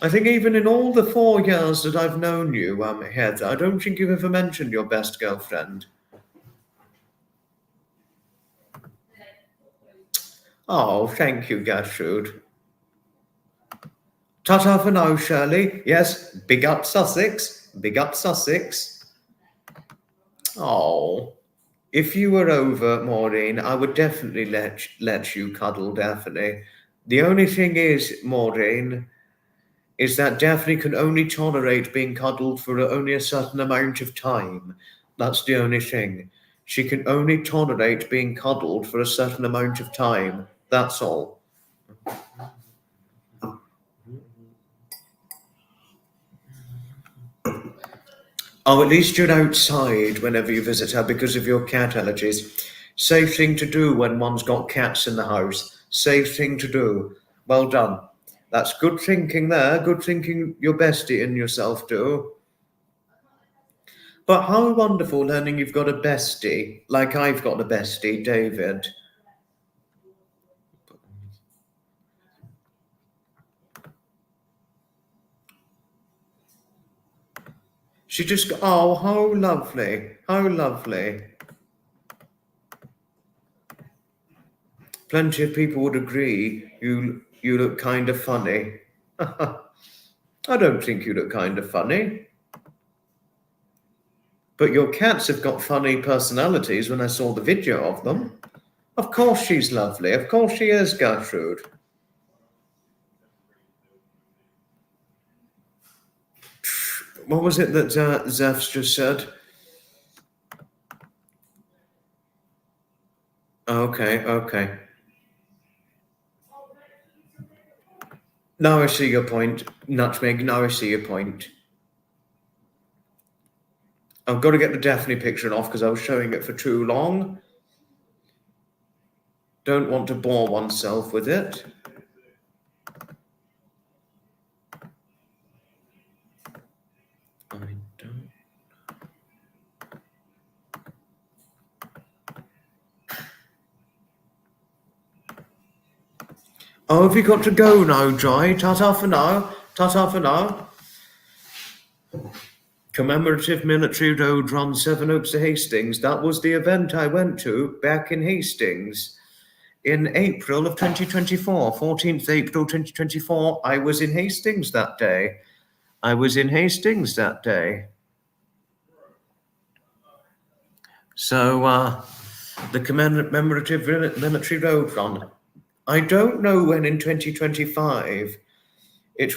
S1: I think even in all the 4 years that I've known you, Heather, I don't think you've ever mentioned your best girlfriend. Oh, thank you, Gertrude. Ta-ta for now, Shirley. Yes, big up Sussex. Big up Sussex. Oh, if you were over, Maureen, I would definitely let you cuddle Daphne. The only thing is, Maureen, is that Daphne can only tolerate being cuddled for only a certain amount of time. That's the only thing. She can only tolerate being cuddled for a certain amount of time. That's all. Oh, at least you're outside whenever you visit her because of your cat allergies. Safe thing to do when one's got cats in the house. Safe thing to do. Well done. That's good thinking there. Good thinking your bestie and yourself do. But how wonderful learning you've got a bestie, like I've got a bestie, David. She just, oh, how lovely. How lovely. Plenty of people would agree you look kind of funny. I don't think you look kind of funny. But your cats have got funny personalities when I saw the video of them. Of course she's lovely. Of course she is, Gertrude. What was it that Zeph's just said? Okay, okay. Now I see your point, Nutmeg. Now I see your point. I've got to get the Daphne picture off because I was showing it for too long. Don't want to bore oneself with it. I don't. Oh, have you got to go now, Joy? Ta-ta for now. Ta-ta for now. Commemorative Military Road Run, Sevenoaks to Hastings. That was the event I went to back in Hastings in April of 2024. 14th April 2024. I was in Hastings that day. So, the commemorative military road run. I don't know when in 2025 it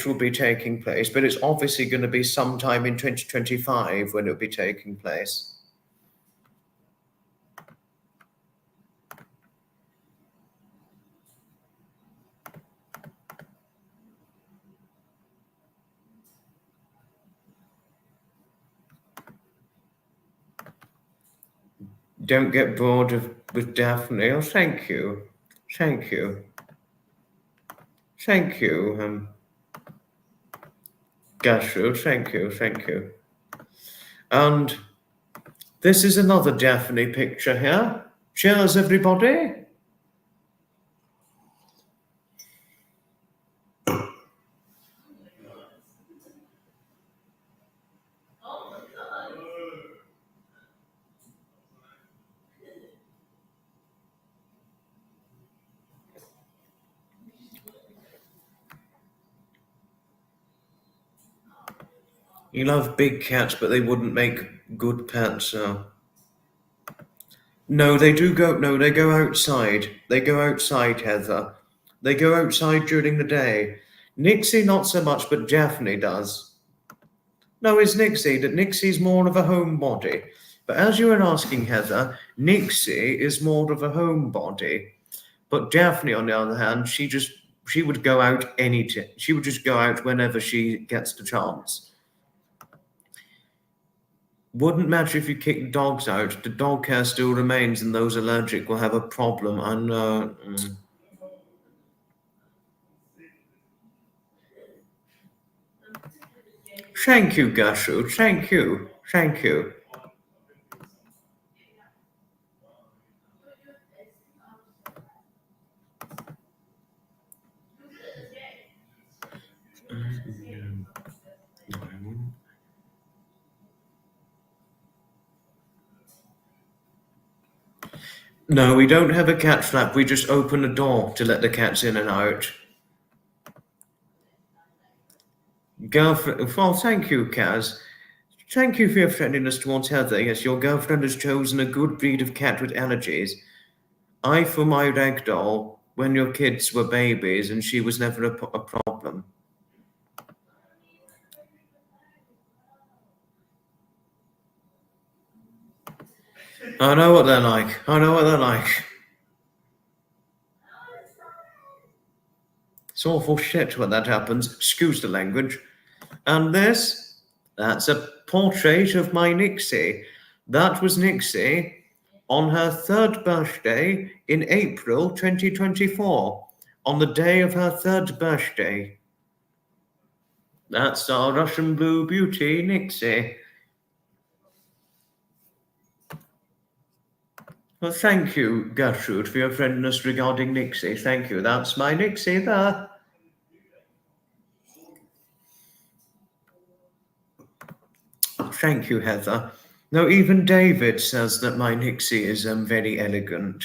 S1: will be taking place, but it's obviously going to be sometime in 2025 when it'll be taking place. Don't get bored with Daphne. Oh, thank you. Thank you. Thank you, Gertrude. Thank you. Thank you. And this is another Daphne picture here. Cheers, everybody. You love big cats, but they wouldn't make good pets. No, they do go. No, they go outside. They go outside, Heather. They go outside during the day. Nixie, not so much, but Daphne does. No, it's Nixie. That Nixie's more of a homebody. But as you were asking, Heather, Nixie is more of a homebody. But Daphne, on the other hand, she would go out she would just go out whenever she gets the chance. Wouldn't matter if you kick the dogs out, the dog hair still remains, and those allergic will have a problem. I know. Thank you, Gertrude. Thank you. Thank you. No, we don't have a cat flap. We just open a door to let the cats in and out. Girlfriend. Well, thank you, Kaz. Thank you for your friendliness towards Heather. Yes, your girlfriend has chosen a good breed of cat with allergies. I, for my ragdoll, when your kids were babies, and she was never a problem. I know what they're like. I know what they're like. It's awful shit when that happens. Excuse the language. And that's a portrait of my Nixie. That was Nixie on her 3rd birthday in April 2024, on the day of her 3rd birthday. That's our Russian blue beauty, Nixie. Well, thank you, Gertrude, for your friendliness regarding Nixie. Thank you. That's my Nixie there. Oh, thank you, Heather. No, even David says that my Nixie is very elegant.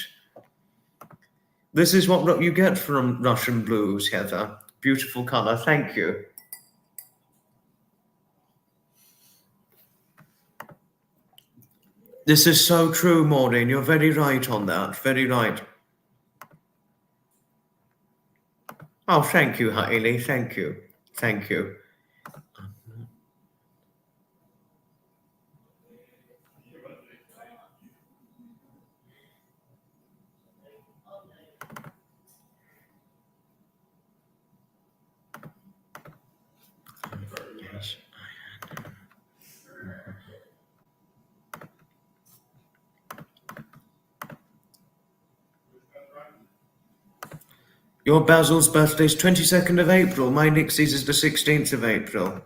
S1: This is what you get from Russian blues, Heather. Beautiful colour. Thank you. This is so true, Maureen. You're very right on that. Very right. Oh, thank you, Hailey. Thank you. Thank you. Yes. Your Basil's birthday is 22nd of April. My Nixie's is the 16th of April.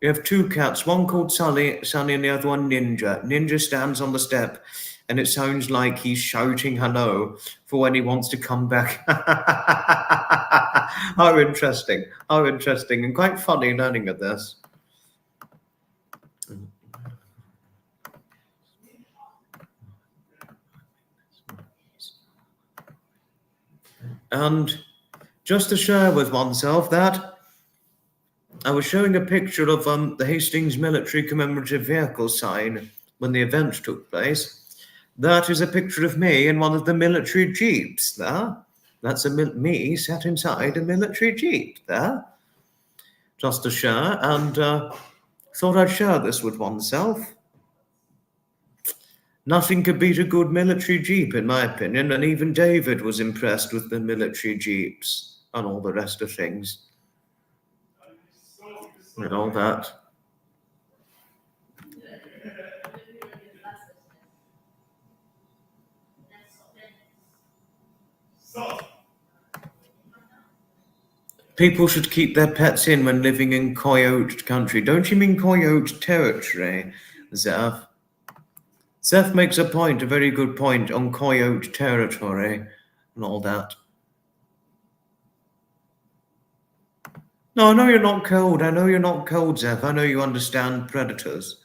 S1: You have 2 cats, one called Sunny and the other one Ninja. Ninja stands on the step, and it sounds like he's shouting hello for when he wants to come back. How interesting. How interesting. And quite funny learning of this. And just to share with oneself that I was showing a picture of the Hastings Military Commemorative Vehicle sign when the event took place. That is a picture of me in one of the military jeeps there. That's me sat inside a military jeep there. Just to share, and thought I'd share this with oneself. Nothing could beat a good military jeep, in my opinion, and even David was impressed with the military jeeps and all the rest of things. And all that. People should keep their pets in when living in coyote country. Don't you mean coyote territory, Zeph? Zeph makes a point, a very good point, on coyote territory and all that. No, I know you're not cold. I know you're not cold, Zeph. I know you understand predators.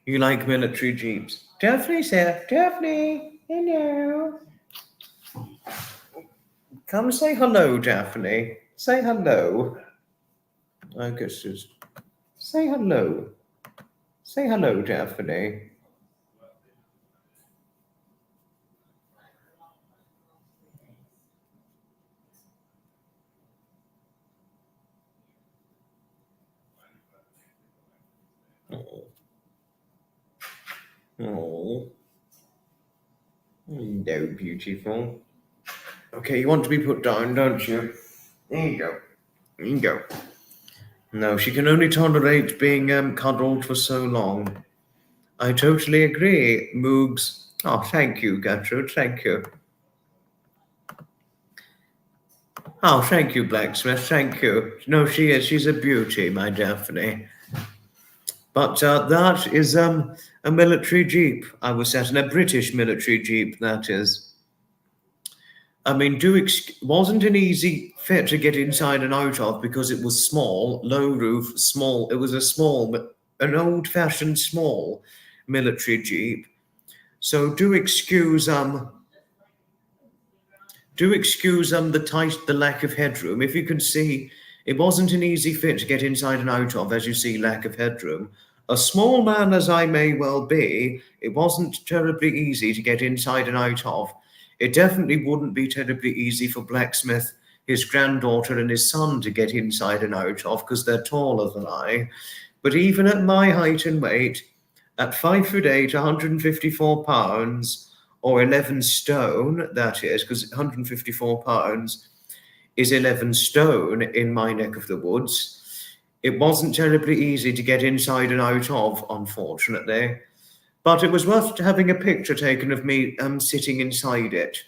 S1: You like military jeeps. Daphne, Zeph. Daphne. Hello. Come say hello, Daphne. Say hello. I guess just say hello. Say hello, Daphne. Oh, oh, no, beautiful. Okay, you want to be put down, don't you? There you go. There you go. No, she can only tolerate being cuddled for so long. I totally agree, Moogs. Oh, thank you, Gertrude. Thank you. Oh, thank you, Blacksmith. Thank you. No, she is. She's a beauty, my Daphne. But that is a military jeep. I was sat in a British military jeep. That is. I mean, wasn't an easy fit to get inside and out of because it was small, low roof, small. It was a small, an old-fashioned small military jeep. So do excuse the lack of headroom. If you can see, it wasn't an easy fit to get inside and out of, as you see, lack of headroom. A small man as I may well be, it wasn't terribly easy to get inside and out of. It definitely wouldn't be terribly easy for Blacksmith, his granddaughter, and his son to get inside and out of because they're taller than I. But even at my height and weight, at 5'8", 154 pounds, or 11 stone, that is, because 154 pounds is 11 stone in my neck of the woods. It wasn't terribly easy to get inside and out of, unfortunately. But it was worth having a picture taken of me sitting inside it.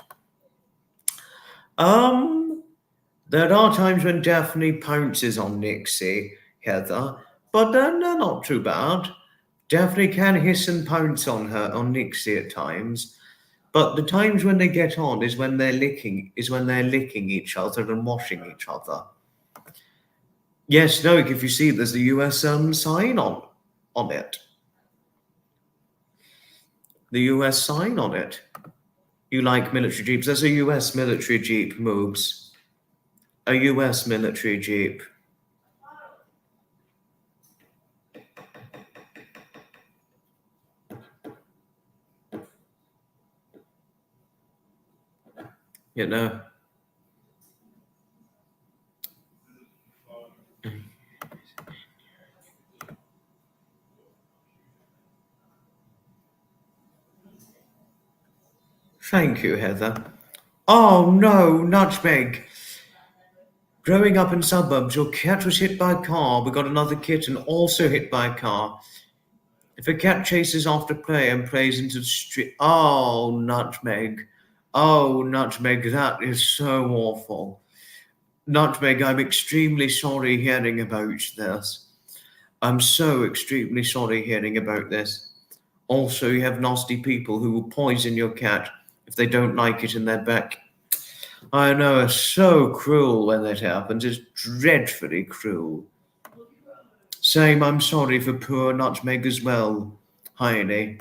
S1: There are times when Daphne pounces on Nixie, Heather, but they're not too bad. Daphne can hiss and pounce on Nixie at times, but the times when they get on is when they're licking each other and washing each other. Yes, no, if you see, there's the US sign on it. The US sign on it. You like military jeeps? There's a US military jeep, moves. A US military jeep. You know. Thank you, Heather. Oh no, nutmeg. Growing up in suburbs, your cat was hit by a car. We got another kitten also hit by a car. If a cat chases after prey and plays into the street, oh, nutmeg. Oh, nutmeg, that is so awful. Nutmeg, I'm extremely sorry hearing about this. I'm so extremely sorry hearing about this. Also, you have nasty people who will poison your cat if they don't like it in their back. I know, it's so cruel when that happens. It's dreadfully cruel. Same, I'm sorry for poor Nutmeg as well, Heine.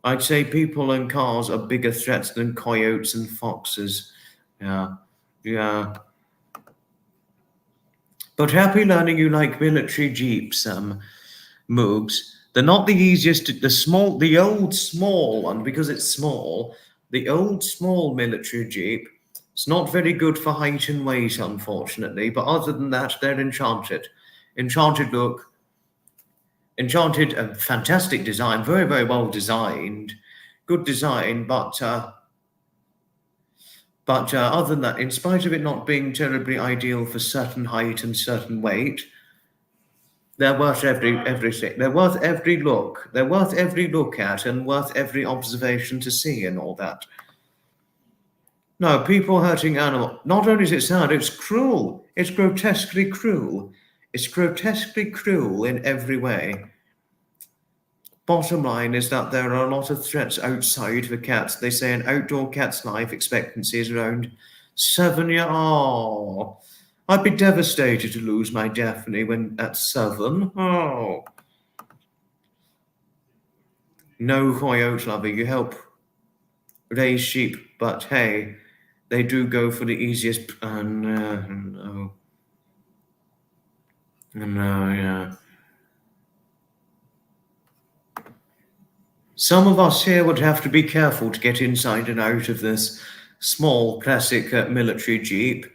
S1: I'd say people and cars are bigger threats than coyotes and foxes. Yeah, yeah. But happy learning you like military jeeps, Moogs. They're not the easiest. The old small one, because it's small. The old small military jeep. It's not very good for height and weight, unfortunately. But other than that, they're enchanted. Enchanted look. Enchanted, fantastic design, very, very well designed. Good design, but other than that, in spite of it not being terribly ideal for certain height and certain weight, they're worth everything. They're worth every look. They're worth every look at and worth every observation to see and all that. No, people hurting animals. Not only is it sad, it's cruel. It's grotesquely cruel. It's grotesquely cruel in every way. Bottom line is that there are a lot of threats outside for cats. They say an outdoor cat's life expectancy is around 7 years. Oh, I'd be devastated to lose my Daphne when at 7. Oh. No, coyote lover, you help raise sheep, but hey, They do go for the easiest. No, no, yeah. Some of us here would have to be careful to get inside and out of this small classic military jeep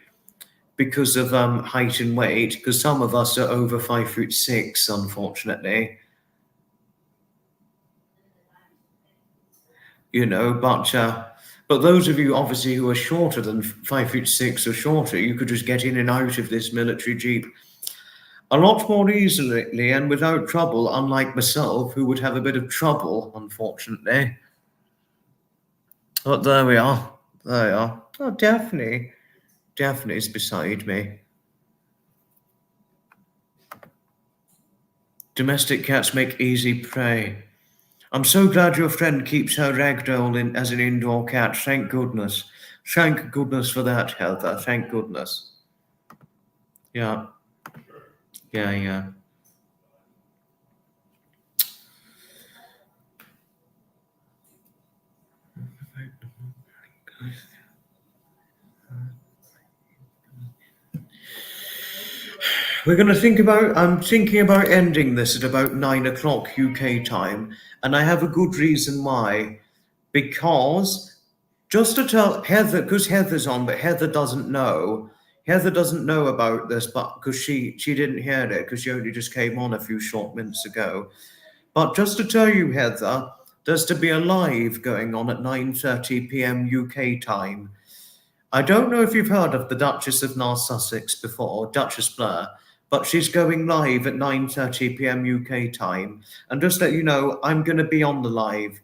S1: because of height and weight. Because some of us are over 5'6", unfortunately. You know, but those of you obviously who are shorter than 5'6" or shorter, you could just get in and out of this military jeep a lot more easily and without trouble, unlike myself, who would have a bit of trouble, unfortunately. But there we are. There we are. Oh, Daphne. Daphne's beside me. Domestic cats make easy prey. I'm so glad your friend keeps her ragdoll in as an indoor cat. Thank goodness. Thank goodness for that, Heather. Thank goodness. Yeah. Yeah, yeah. We're going to I'm thinking about ending this at about 9 o'clock UK time, and I have a good reason why. Because, just to tell Heather, because Heather's on, but Heather doesn't know. Heather doesn't know about this, but because she didn't hear it, because she only just came on a few short minutes ago. But just to tell you, Heather, there's to be a live going on at 9:30 p.m. UK time. I don't know if you've heard of the Duchess of North Sussex before, Duchess Blair, but she's going live at 9:30 p.m. UK time. And just let you know, I'm going to be on the live.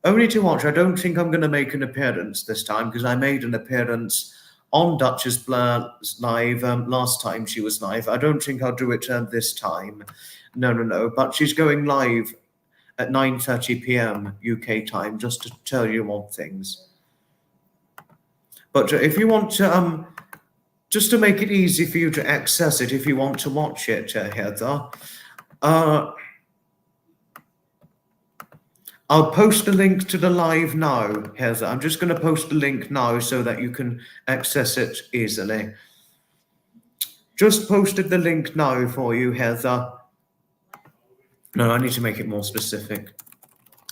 S1: Only to watch. I don't think I'm going to make an appearance this time because I made an appearance on Duchess Blair's live last time she was live. I don't think I'll do it this time. No. But she's going live at 9:30 p.m. UK time, just to tell you on things. But if you want to, just to make it easy for you to access it, if you want to watch it, Heather, I'll post the link to the live now, Heather. I'm just going to post the link now so that you can access it easily. Just posted the link now for you, Heather. No, I need to make it more specific.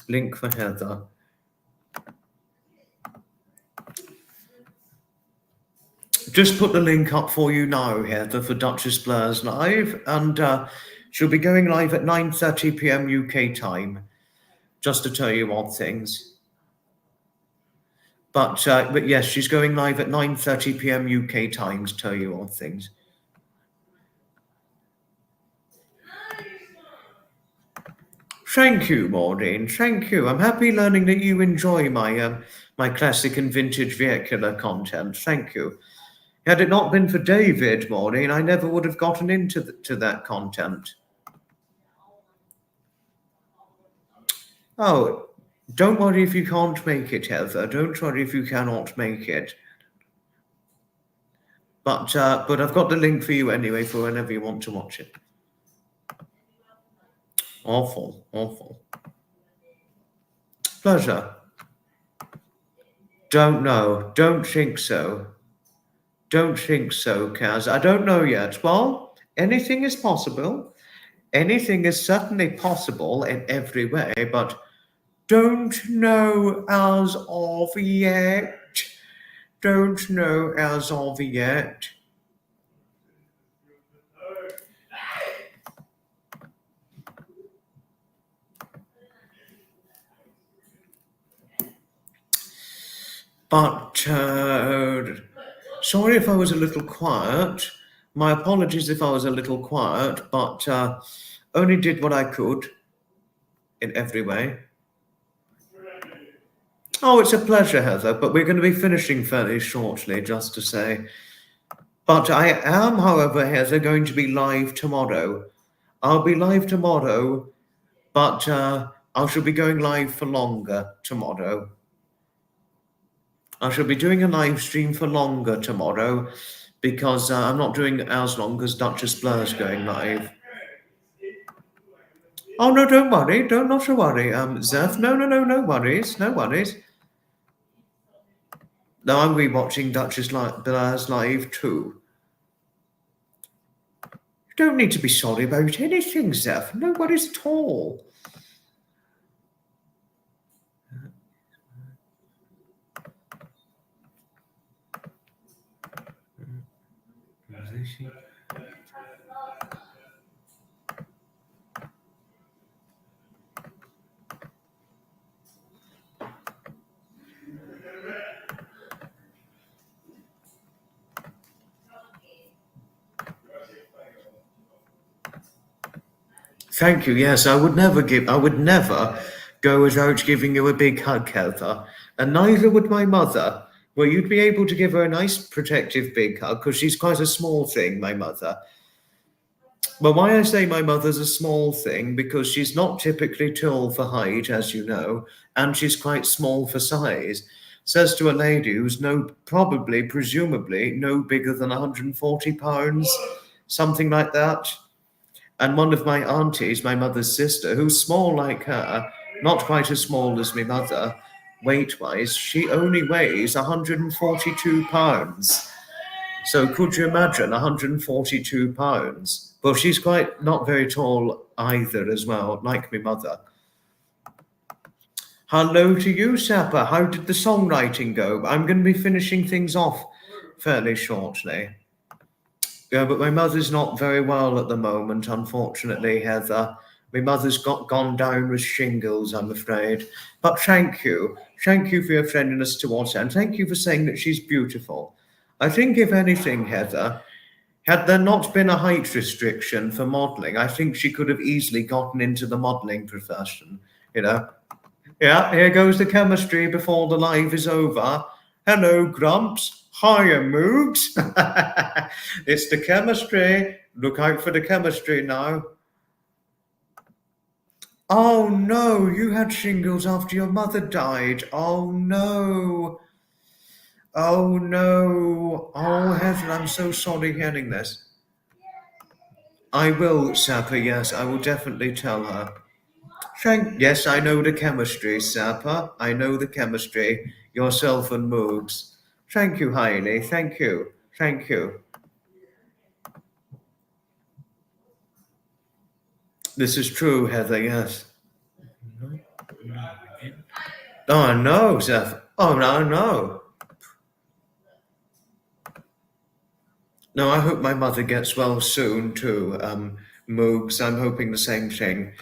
S1: Link for Heather. Just put the link up for you now, Heather, for Duchess Blair's live, and she'll be going live at 9:30 p.m. UK time, just to tell you odd things. But yes, she's going live at 9:30 p.m. UK time to tell you odd things. Thank you, Maureen. Thank you. I'm happy learning that you enjoy my my classic and vintage vehicular content. Thank you. Had it not been for David, Maureen, I never would have gotten into to that content. Oh, don't worry if you can't make it, Heather. Don't worry if you cannot make it. But I've got the link for you anyway for whenever you want to watch it. Awful, awful. Pleasure. Don't know. Don't think so. Don't think so, Kaz. I don't know yet. Well, anything is possible. Anything is certainly possible in every way, but don't know as of yet. Don't know as of yet. But sorry if I was a little quiet. My apologies if I was a little quiet, but only did what I could in every way. Oh, it's a pleasure, Heather, but we're going to be finishing fairly shortly, just to say. But I am, however, Heather, going to be live tomorrow. I'll be live tomorrow, but I shall be going live for longer tomorrow. I shall be doing a live stream for longer tomorrow because I'm not doing as long as Duchess Blair's going live. Oh, no, don't worry. Not to worry, Zeph. No worries. No worries. Now I'm rewatching Duchess Blair's live too. You don't need to be sorry about anything, Zeph. No worries at all. Thank you. Yes, I would never go without giving you a big hug, Heather. And neither would my mother. Well, you'd be able to give her a nice protective big hug because she's quite a small thing, my mother. Well, why I say my mother's a small thing, because she's not typically tall for height, as you know, and she's quite small for size. Says to a lady who's presumably no bigger than 140 pounds, something like that. And one of my aunties, my mother's sister, who's small like her, not quite as small as my mother, weight-wise, she only weighs 142 pounds. So could you imagine 142 pounds? Well, she's quite not very tall either as well, like my mother. Hello to you, Sapper. How did the songwriting go? I'm going to be finishing things off fairly shortly. Yeah, but my mother's not very well at the moment, unfortunately, Heather. My mother's gone down with shingles, I'm afraid. But thank you. Thank you for your friendliness towards her, and thank you for saying that she's beautiful. I think, if anything, Heather, had there not been a height restriction for modelling, I think she could have easily gotten into the modelling profession, you know. Yeah, here goes the chemistry before the live is over. Hello, Grumps. Hiya, Moogs. It's the chemistry. Look out for the chemistry now. Oh no, you had shingles after your mother died. Oh no. Oh no. Oh, Heather, I'm so sorry hearing this. I will, Sapper, yes, I will definitely tell her. Yes, I know the chemistry, Sapper. I know the chemistry. Yourself and Moogs. Thank you, Hailey. Thank you. Thank you. This is true, Heather, yes. Oh, no, Sapper. Oh, no, no. No, I hope my mother gets well soon, too, Moogs. I'm hoping the same thing.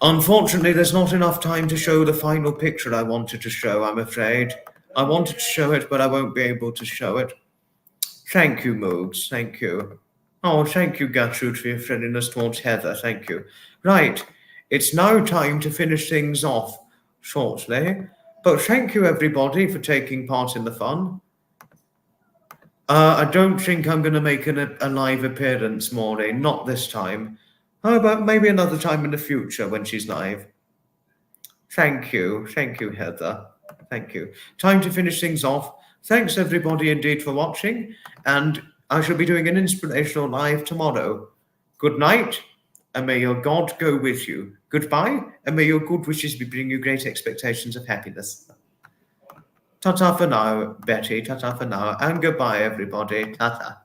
S1: Unfortunately, there's not enough time to show the final picture I wanted to show, I'm afraid. I wanted to show it, but I won't be able to show it. Thank you, Moogs. Thank you. Oh, thank you, Gertrude, for your friendliness towards Heather. Thank you. Right. It's now time to finish things off shortly. But thank you, everybody, for taking part in the fun. I don't think I'm going to make a live appearance, Maureen. Not this time. How about maybe another time in the future when she's live? Thank you. Thank you, Heather. Thank you. Time to finish things off. Thanks, everybody, indeed, for watching. And I shall be doing an inspirational live tomorrow. Good night, and may your God go with you. Goodbye, and may your good wishes bring you great expectations of happiness. Ta-ta for now, Betty. Ta-ta for now. And goodbye, everybody. Ta-ta.